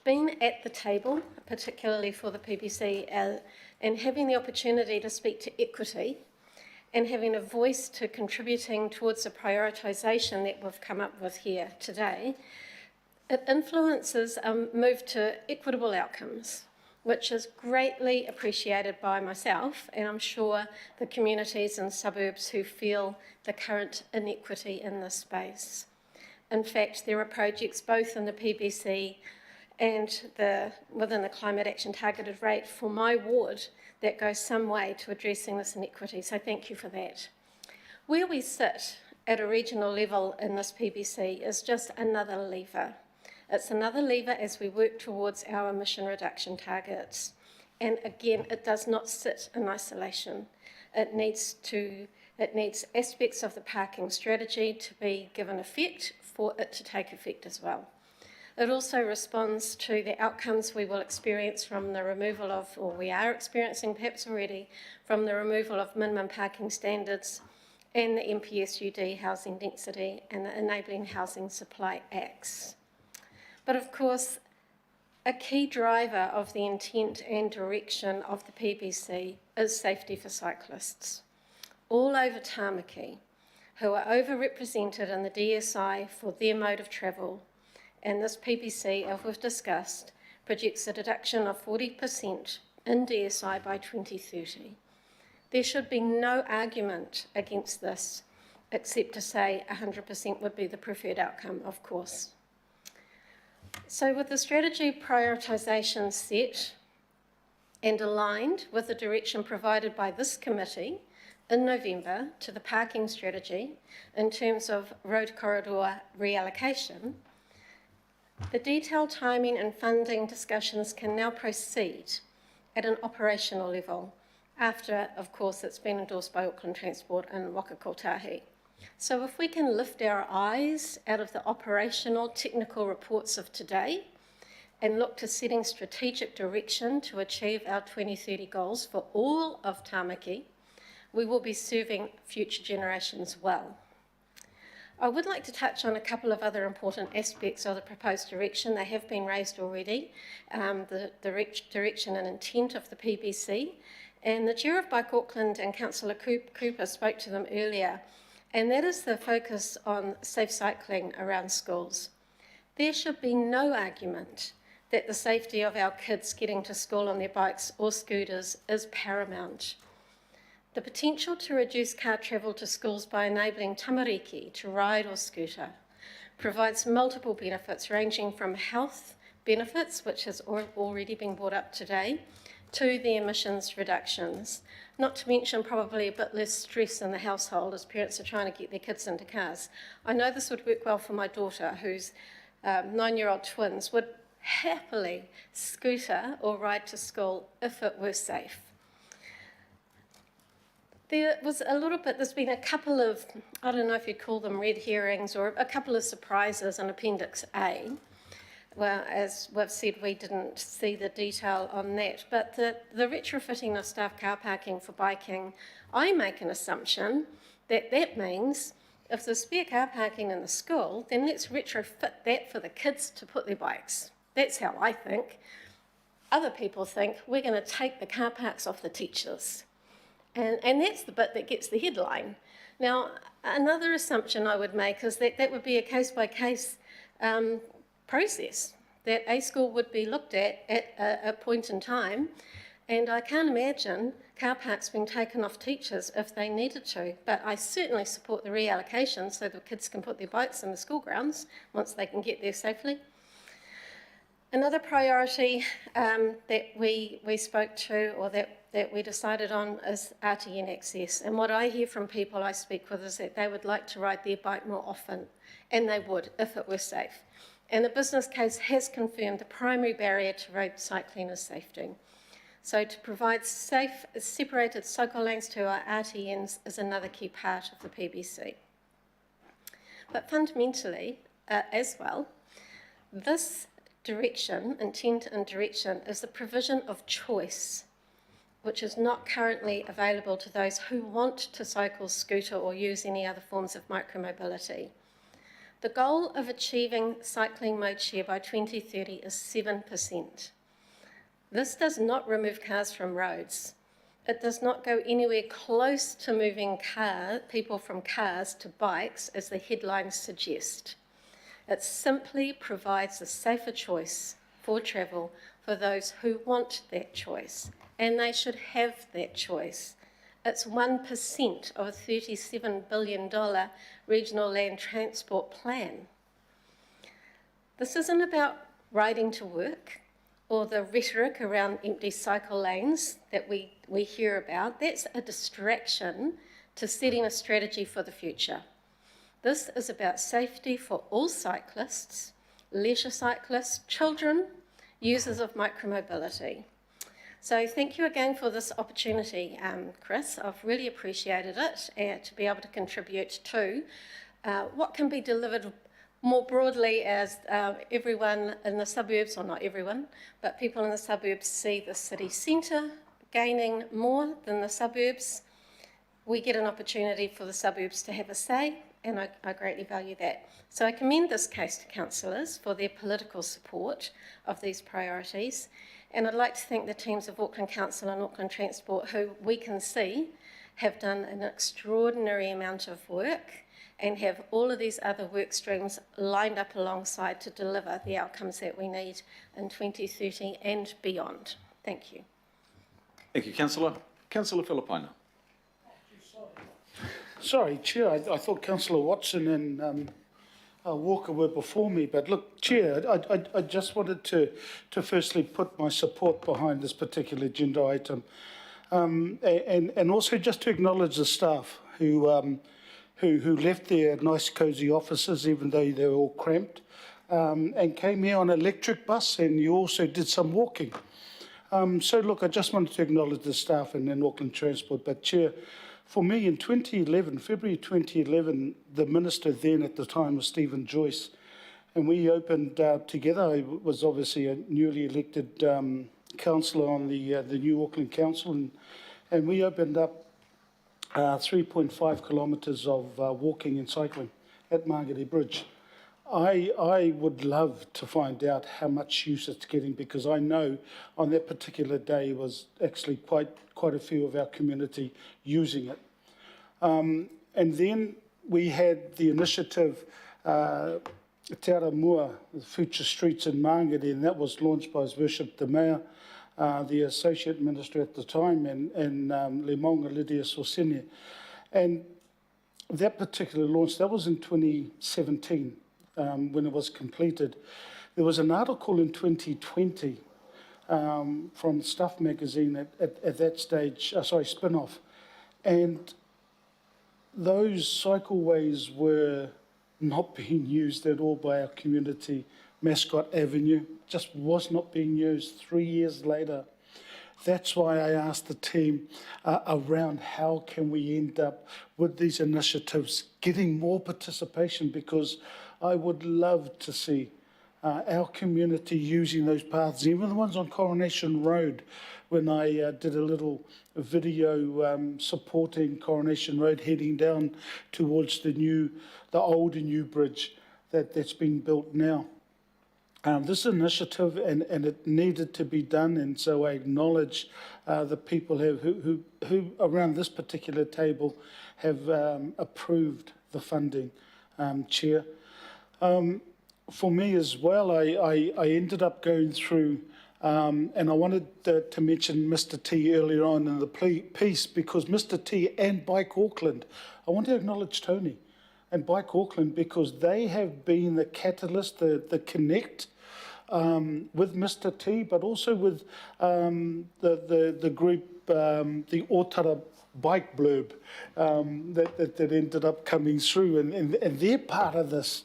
Being at the table, particularly for the PBC, and having the opportunity to speak to equity and having a voice to contributing towards the prioritisation that we've come up with here today, it influences a move to equitable outcomes, which is greatly appreciated by myself and I'm sure the communities and suburbs who feel the current inequity in this space. In fact, there are projects both in the PBC and within the Climate Action Targeted Rate for my ward that goes some way to addressing this inequity, so thank you for that. Where we sit at a regional level in this PBC is just another lever. It's another lever as we work towards our emission reduction targets. And again, it does not sit in isolation. It needs aspects of the parking strategy to be given effect for it to take effect as well. It also responds to the outcomes we will experience from the removal of, or we are experiencing perhaps already, from the removal of minimum parking standards and the MPSUD housing density and the Enabling Housing Supply Acts. But of course, a key driver of the intent and direction of the PBC is safety for cyclists. All over Tāmaki, who are overrepresented in the DSI for their mode of travel, and this PBC, as we've discussed, projects a deduction of 40% in DSI by 2030. There should be no argument against this, except to say 100% would be the preferred outcome, of course. So with the strategy prioritisation set and aligned with the direction provided by this committee in November to the parking strategy in terms of road corridor reallocation, the detailed timing and funding discussions can now proceed at an operational level after, of course, it's been endorsed by Auckland Transport and Waka Kotahi. So if we can lift our eyes out of the operational technical reports of today and look to setting strategic direction to achieve our 2030 goals for all of Tāmaki, we will be serving future generations well. I would like to touch on a couple of other important aspects of the proposed direction. They have been raised already, the direction and intent of the PBC. And the Chair of Bike Auckland and Councillor Cooper spoke to them earlier, and that is the focus on safe cycling around schools. There should be no argument that the safety of our kids getting to school on their bikes or scooters is paramount. The potential to reduce car travel to schools by enabling tamariki to ride or scooter provides multiple benefits ranging from health benefits, which has already been brought up today, to the emissions reductions, not to mention probably a bit less stress in the household as parents are trying to get their kids into cars. I know this would work well for my daughter, whose 9-year-old twins would happily scooter or ride to school if it were safe. There's been a couple of, I don't know if you'd call them red herrings, or a couple of surprises in Appendix A. Well, as we've said, we didn't see the detail on that, but the retrofitting of staff car parking for biking, I make an assumption that that means if there's spare car parking in the school, then let's retrofit that for the kids to put their bikes. That's how I think. Other people think we're going to take the car parks off the teachers. And that's the bit that gets the headline. Now, another assumption I would make is that that would be a case-by-case process, that a school would be looked at a point in time, and I can't imagine car parks being taken off teachers if they needed to, but I certainly support the reallocation so the kids can put their bikes in the school grounds once they can get there safely. Another priority that we spoke to, or that we decided on, is RTN access. And what I hear from people I speak with is that they would like to ride their bike more often, and they would if it were safe. And the business case has confirmed the primary barrier to road cycling is safety. So to provide safe, separated cycle lanes to our RTNs is another key part of the PBC. But fundamentally, as well, this direction, intent and direction, is the provision of choice, which is not currently available to those who want to cycle, scooter, or use any other forms of micromobility. The goal of achieving cycling mode share by 2030 is 7%. This does not remove cars from roads. It does not go anywhere close to moving people from cars to bikes, as the headlines suggest. It simply provides a safer choice for travel for those who want that choice, and they should have that choice. It's 1% of a $37 billion regional land transport plan. This isn't about riding to work or the rhetoric around empty cycle lanes that we hear about. That's a distraction to setting a strategy for the future. This is about safety for all cyclists, leisure cyclists, children, users of micromobility. So thank you again for this opportunity, Chris. I've really appreciated it to be able to contribute to what can be delivered more broadly as everyone in the suburbs, or not everyone, but people in the suburbs see the city centre gaining more than the suburbs. We get an opportunity for the suburbs to have a say, and I greatly value that. So I commend this case to councillors for their political support of these priorities, and I'd like to thank the teams of Auckland Council and Auckland Transport, who we can see have done an extraordinary amount of work and have all of these other work streams lined up alongside to deliver the outcomes that we need in 2030 and beyond. Thank you. Thank you, Councillor. Councillor Filipaina. Sorry, Chair, I thought Councillor Watson and Walker were before me, but look, Chair, I just wanted to firstly put my support behind this particular agenda item, and also just to acknowledge the staff who left their nice cosy offices, even though they were all cramped, and came here on an electric bus, and you also did some walking. So look, I just wanted to acknowledge the staff and Auckland Transport, but Chair, for me, in 2011, February 2011, the minister then at the time was Stephen Joyce, and we opened together. I was obviously a newly elected councillor on the new Auckland Council, and we opened up 3.5 kilometres of walking and cycling at Mangade Bridge. I would love to find out how much use it's getting, because I know on that particular day was actually quite a few of our community using it. And then we had the initiative Te Ara Mua, the Future Streets in Mangade, and that was launched by His Worship the Mayor, the Associate Minister at the time, and Le Maunga Lydia Sorsene. And that particular launch, that was in 2017. When it was completed. There was an article in 2020 from Stuff magazine at that stage, Spin-Off, and those cycleways were not being used at all by our community. Mascot Avenue just was not being used 3 years later. That's why I asked the team around how can we end up with these initiatives getting more participation, because I would love to see our community using those paths, even the ones on Coronation Road. When I did a little video supporting Coronation Road heading down towards the old and new bridge that's being built now. This initiative, and it needed to be done, and so I acknowledge the people who around this particular table have approved the funding, Chair. For me as well, I ended up going through, and I wanted to mention Mr. T earlier on in the piece, because Mr. T and Bike Auckland, I want to acknowledge Tony and Bike Auckland, because they have been the catalyst, the connect with Mr. T, but also with the group, the Otara Bike Blurb that ended up coming through, and they're part of this.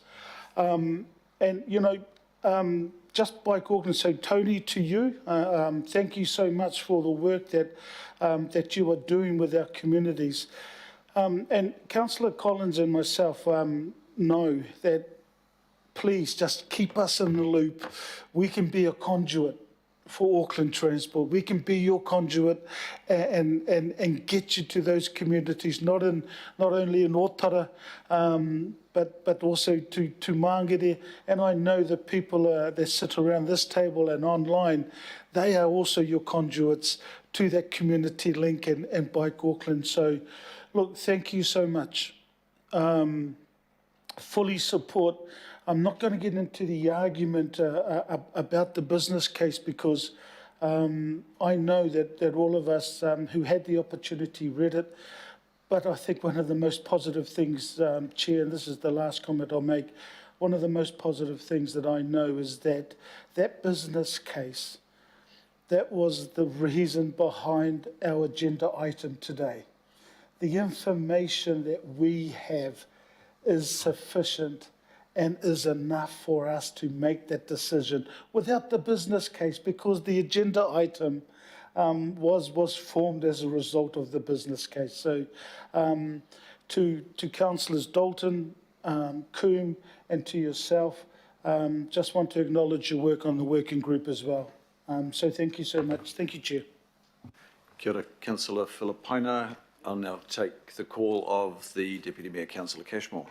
And, you know, just Bike Auckland, so Tony, to you, thank you so much for the work that you are doing with our communities. And Councillor Collins and myself know that please just keep us in the loop. We can be a conduit for Auckland Transport. We can be your conduit and get you to those communities, not only in Otara, but also to Mangade. And I know the people that sit around this table and online, they are also your conduits to that community link and Bike Auckland. So, look, thank you so much. Fully support. I'm not going to get into the argument about the business case because I know that all of us who had the opportunity read it. But I think one of the most positive things, Chair, and this is the last comment I'll make, one of the most positive things that I know is that that business case, that was the reason behind our agenda item today. The information that we have is sufficient and is enough for us to make that decision without the business case, because the agenda item was formed as a result of the business case. So to Councillors Dalton, Coombe, and to yourself, just want to acknowledge your work on the working group as well. So thank you so much. Thank you, Chair. Kia ora, Councillor Filipina. I'll now take the call of the Deputy Mayor, Councillor Cashmore.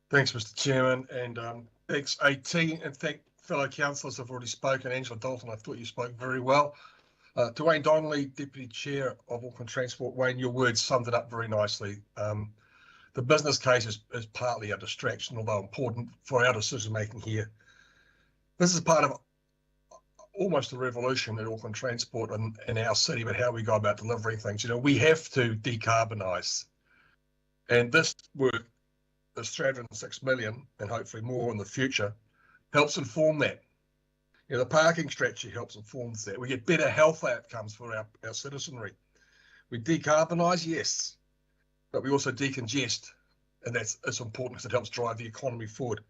Thanks, Mr. Chairman, and thanks, AT, and thank fellow councillors who've already spoken. Angela Dalton, I thought you spoke very well. To Wayne Donnelly, Deputy Chair of Auckland Transport, Wayne, your words summed it up very nicely. The business case is partly a distraction, although important for our decision making here. This is part of almost a revolution in Auckland Transport and in our city, but how we go about delivering things. You know, we have to decarbonise, and this work, this 306 million, and hopefully more in the future, helps inform that. You know, the parking strategy helps inform that. We get better health outcomes for our citizenry. We decarbonise, yes, but we also decongest, and it's important because it helps drive the economy forward.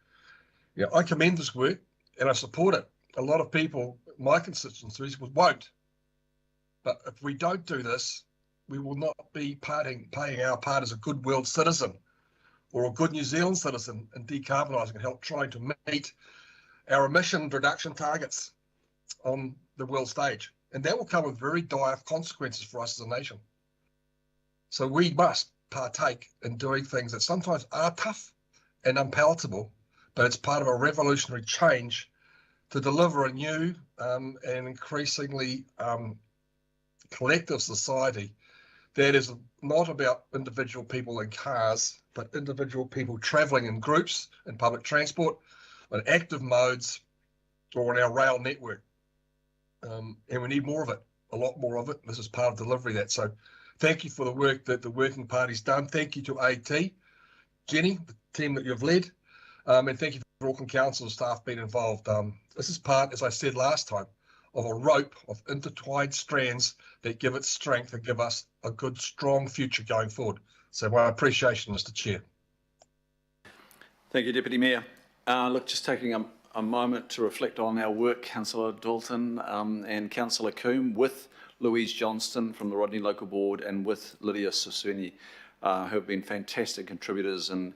Yeah, I commend this work and I support it. A lot of people, my constituencies, won't. But if we don't do this, we will not be playing our part as a good world citizen or a good New Zealand citizen in decarbonising and help trying to meet our emission reduction targets on the world stage. And that will come with very dire consequences for us as a nation. So we must partake in doing things that sometimes are tough and unpalatable, but it's part of a revolutionary change to deliver a new and increasingly collective society that is not about individual people in cars, but individual people travelling in groups in public transport, on active modes, or on our rail network. And we need more of it, a lot more of it. This is part of delivery of that. So thank you for the work that the Working Party's done. Thank you to AT, Jenny, the team that you've led, and thank you for Auckland Council staff being involved. This is part, as I said last time, of a rope of intertwined strands that give it strength and give us a good, strong future going forward. So my appreciation, Mr. Chair. Thank you, Deputy Mayor. Look, just taking a moment to reflect on our work, Councillor Dalton and Councillor Coombe, with Louise Johnston from the Rodney Local Board and with Lydia Sasuni, who have been fantastic contributors. And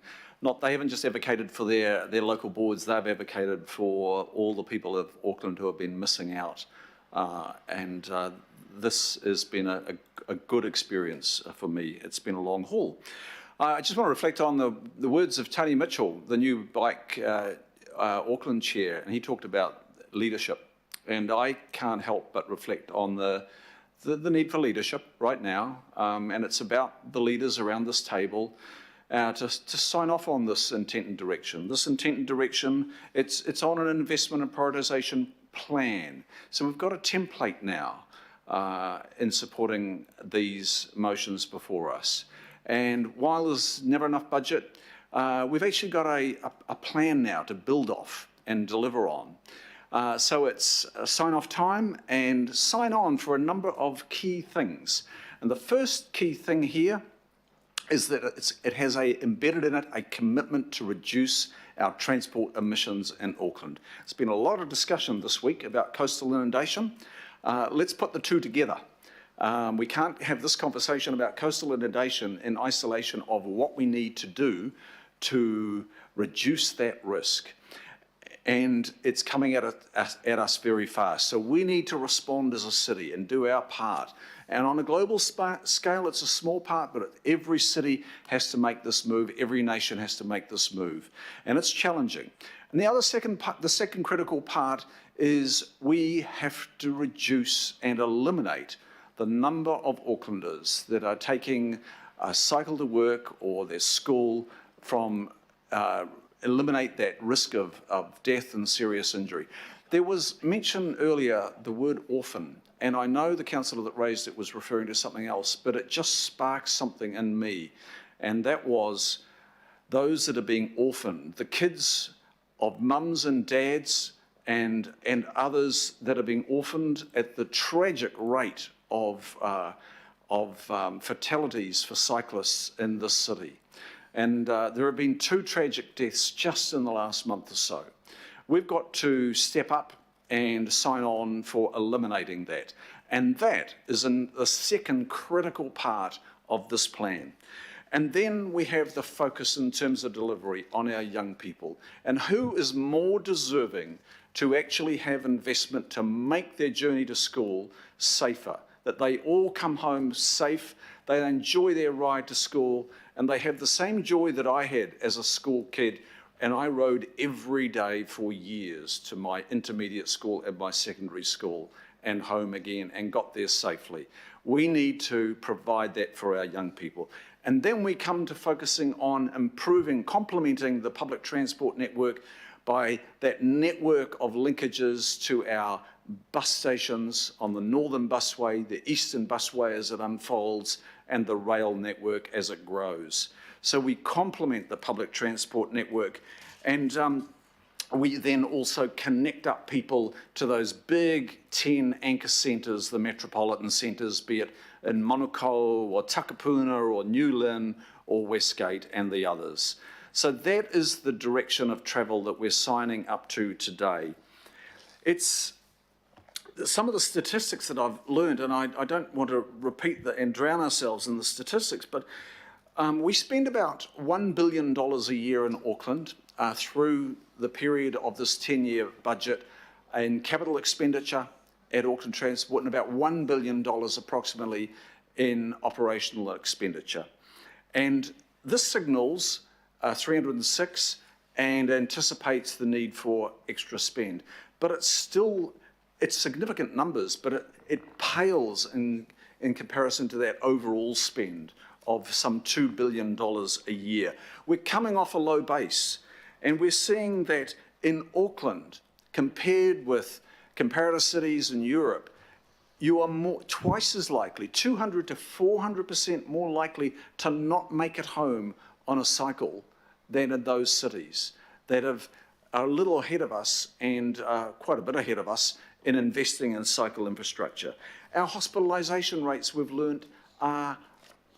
they haven't just advocated for their local boards, they've advocated for all the people of Auckland who have been missing out. This has been a good experience for me. It's been a long haul. I just want to reflect on the words of Tony Mitchell, the new Bike Auckland chair, and he talked about leadership. And I can't help but reflect on the need for leadership right now, and it's about the leaders around this table to sign off on this intent and direction. This intent and direction, it's on an investment and prioritisation plan. So we've got a template now in supporting these motions before us. And while there's never enough budget, we've actually got a plan now to build off and deliver on. So it's sign-off time and sign on for a number of key things. And the first key thing here is that it has embedded in it a commitment to reduce our transport emissions in Auckland. There's been a lot of discussion this week about coastal inundation. Let's put the two together. We can't have this conversation about coastal inundation in isolation of what we need to do to reduce that risk. And it's coming at us very fast. So we need to respond as a city and do our part. And on a global scale, it's a small part, but every city has to make this move. Every nation has to make this move. And it's challenging. And the second critical part is we have to reduce and eliminate the number of Aucklanders that are taking a cycle to work or their school from eliminate that risk of death and serious injury. There was mentioned earlier the word orphan, and I know the councillor that raised it was referring to something else, but it just sparked something in me, and that was those that are being orphaned, the kids of mums and dads and others that are being orphaned at the tragic rate of fatalities for cyclists in this city. And there have been 2 tragic deaths just in the last month or so. We've got to step up and sign on for eliminating that. And that is the second critical part of this plan. And then we have the focus in terms of delivery on our young people. And who is more deserving to actually have investment to make their journey to school safer, that they all come home safe, they enjoy their ride to school, and they have the same joy that I had as a school kid, and I rode every day for years to my intermediate school and my secondary school and home again and got there safely. We need to provide that for our young people. And then we come to focusing on improving, complementing the public transport network by that network of linkages to our bus stations on the Northern Busway, the Eastern Busway as it unfolds, and the rail network as it grows. So we complement the public transport network, and we then also connect up people to those big 10 anchor centres, the metropolitan centres, be it in Manukau or Takapuna or New Lynn or Westgate and the others. So that is the direction of travel that we're signing up to today. It's some of the statistics that I've learned, and I don't want to repeat and drown ourselves in the statistics, but we spend about $1 billion a year in Auckland through the period of this 10-year budget in capital expenditure at Auckland Transport, and about $1 billion approximately in operational expenditure. And this signals 306 and anticipates the need for extra spend. But it's significant numbers, but it pales in comparison to that overall spend of some $2 billion a year. We're coming off a low base, and we're seeing that in Auckland, compared with comparator cities in Europe, you are twice as likely, 200 to 400% more likely to not make it home on a cycle than in those cities that are a little ahead of us and quite a bit ahead of us in investing in cycle infrastructure. Our hospitalisation rates, we've learnt, are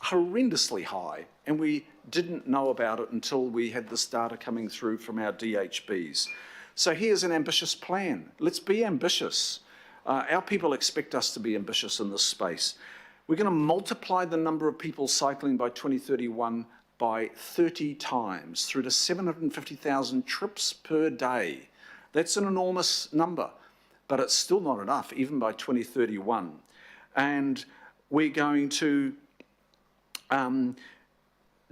horrendously high, and we didn't know about it until we had this data coming through from our DHBs. So here's an ambitious plan. Let's be ambitious. Our people expect us to be ambitious in this space. We're going to multiply the number of people cycling by 2031 by 30 times through to 750,000 trips per day. That's an enormous number, but it's still not enough, even by 2031. And we're going to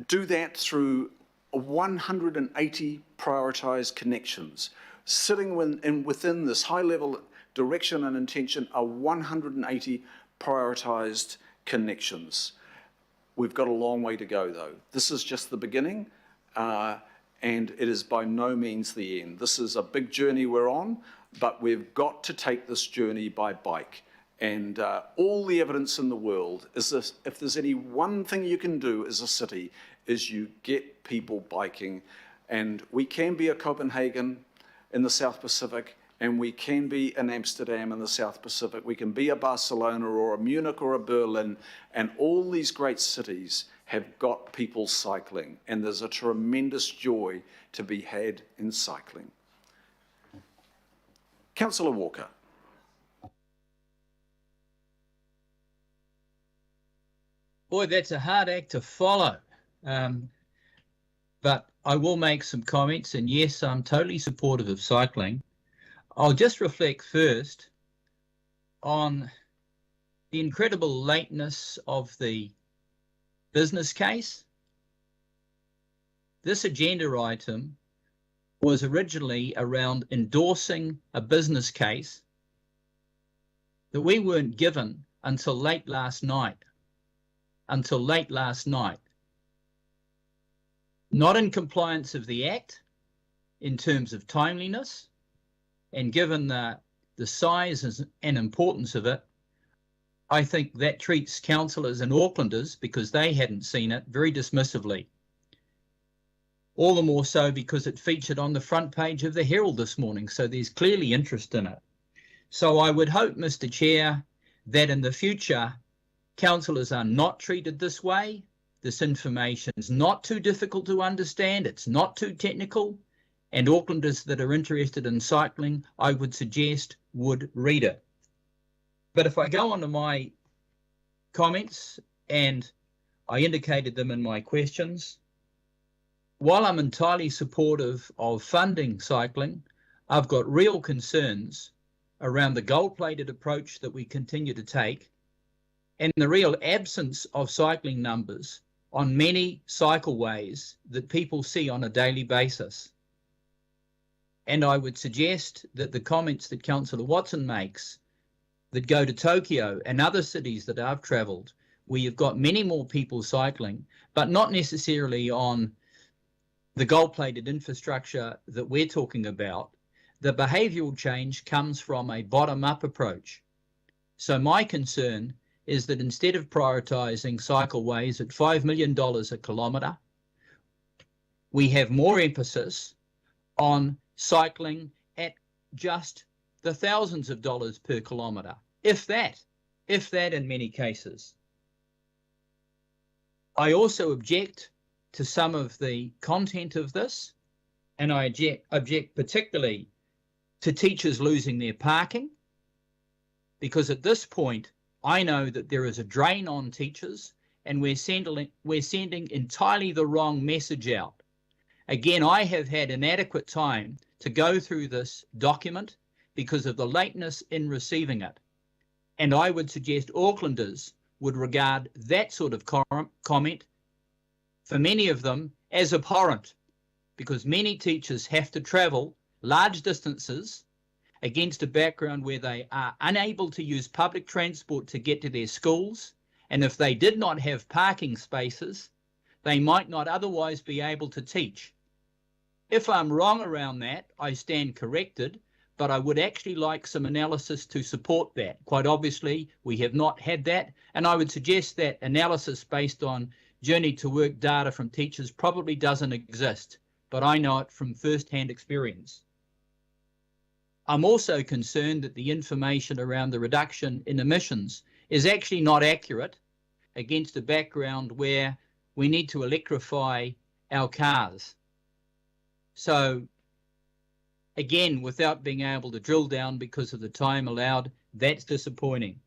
do that through 180 prioritised connections. Sitting within this high-level direction and intention are 180 prioritised connections. We've got a long way to go, though. This is just the beginning, and it is by no means the end. This is a big journey we're on, but we've got to take this journey by bike. And all the evidence in the world is this: if there's any one thing you can do as a city, is you get people biking. And we can be a Copenhagen in the South Pacific, and we can be an Amsterdam in the South Pacific. We can be a Barcelona or a Munich or a Berlin, and all these great cities have got people cycling, and there's a tremendous joy to be had in cycling. Councillor Walker. Boy, that's a hard act to follow. But I will make some comments, and yes, I'm totally supportive of cycling. I'll just reflect first on the incredible lateness of the business case. This agenda item was originally around endorsing a business case that we weren't given until late last night. Not in compliance of the Act in terms of timeliness, and given the size and importance of it, I think that treats councillors and Aucklanders, because they hadn't seen it, very dismissively. All the more so because it featured on the front page of the Herald this morning, so there's clearly interest in it. So I would hope, Mr. Chair, that in the future, councillors are not treated this way. This information is not too difficult to understand, it's not too technical, and Aucklanders that are interested in cycling, I would suggest, would read it. But if I go on to my comments, and I indicated them in my questions, while I'm entirely supportive of funding cycling, I've got real concerns around the gold-plated approach that we continue to take and the real absence of cycling numbers on many cycleways that people see on a daily basis. And I would suggest that the comments that Councillor Watson makes that go to Tokyo and other cities that I've travelled, where you've got many more people cycling, but not necessarily on the gold-plated infrastructure that we're talking about, the behavioural change comes from a bottom-up approach. So my concern is that instead of prioritising cycleways at $5 million a kilometre, we have more emphasis on cycling at just the thousands of dollars per kilometre, if that in many cases. I also object to some of the content of this, and I object particularly to teachers losing their parking, because at this point, I know that there is a drain on teachers and we're sending entirely the wrong message out. Again, I have had inadequate time to go through this document because of the lateness in receiving it. And I would suggest Aucklanders would regard that sort of comment, for many of them, as abhorrent, because many teachers have to travel large distances against a background where they are unable to use public transport to get to their schools, and if they did not have parking spaces, they might not otherwise be able to teach. If I'm wrong around that, I stand corrected, but I would actually like some analysis to support that. Quite obviously, we have not had that, and I would suggest that analysis based on journey to work data from teachers probably doesn't exist, but I know it from first-hand experience. I'm also concerned that the information around the reduction in emissions is actually not accurate against a background where we need to electrify our cars. So again, without being able to drill down because of the time allowed, that's disappointing.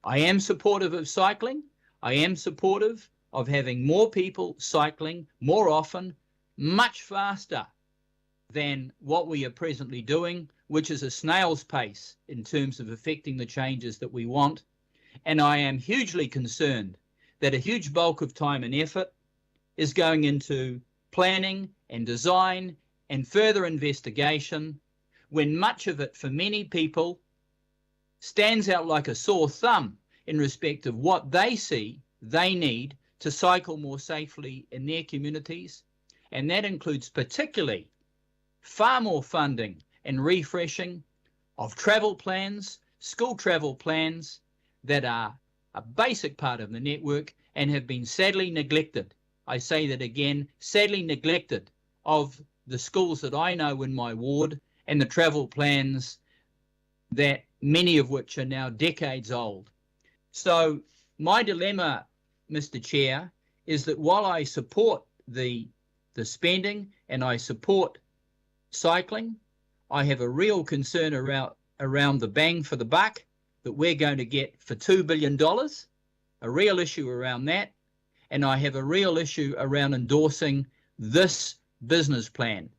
I am supportive of cycling. I am supportive of having more people cycling more often, much faster than what we are presently doing, which is a snail's pace in terms of affecting the changes that we want. And I am hugely concerned that a huge bulk of time and effort is going into planning and design and further investigation, when much of it for many people stands out like a sore thumb in respect of what they see they need to cycle more safely in their communities. And that includes particularly far more funding and refreshing of travel plans, school travel plans that are a basic part of the network and have been sadly neglected. I say that again, sadly neglected of the schools that I know in my ward and the travel plans that many of which are now decades old. So my dilemma, Mr. Chair, is that while I support the spending and I support cycling, I have a real concern around the bang for the buck that we're going to get for $2 billion, a real issue around that, and I have a real issue around endorsing this business plan,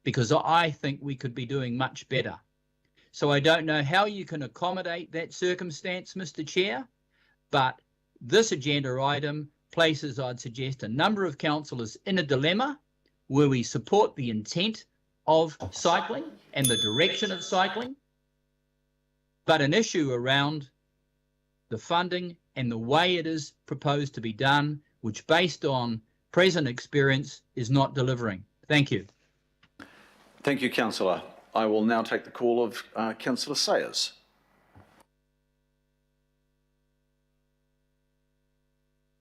because I think we could be doing much better. So I don't know how you can accommodate that circumstance, Mr. Chair, but this agenda item places, I'd suggest, a number of councillors in a dilemma where we support the intent of cycling and the direction of cycling, but an issue around the funding and the way it is proposed to be done, which based on present experience is not delivering. Thank you. Thank you, Councillor. I will now take the call of Councillor Sayers.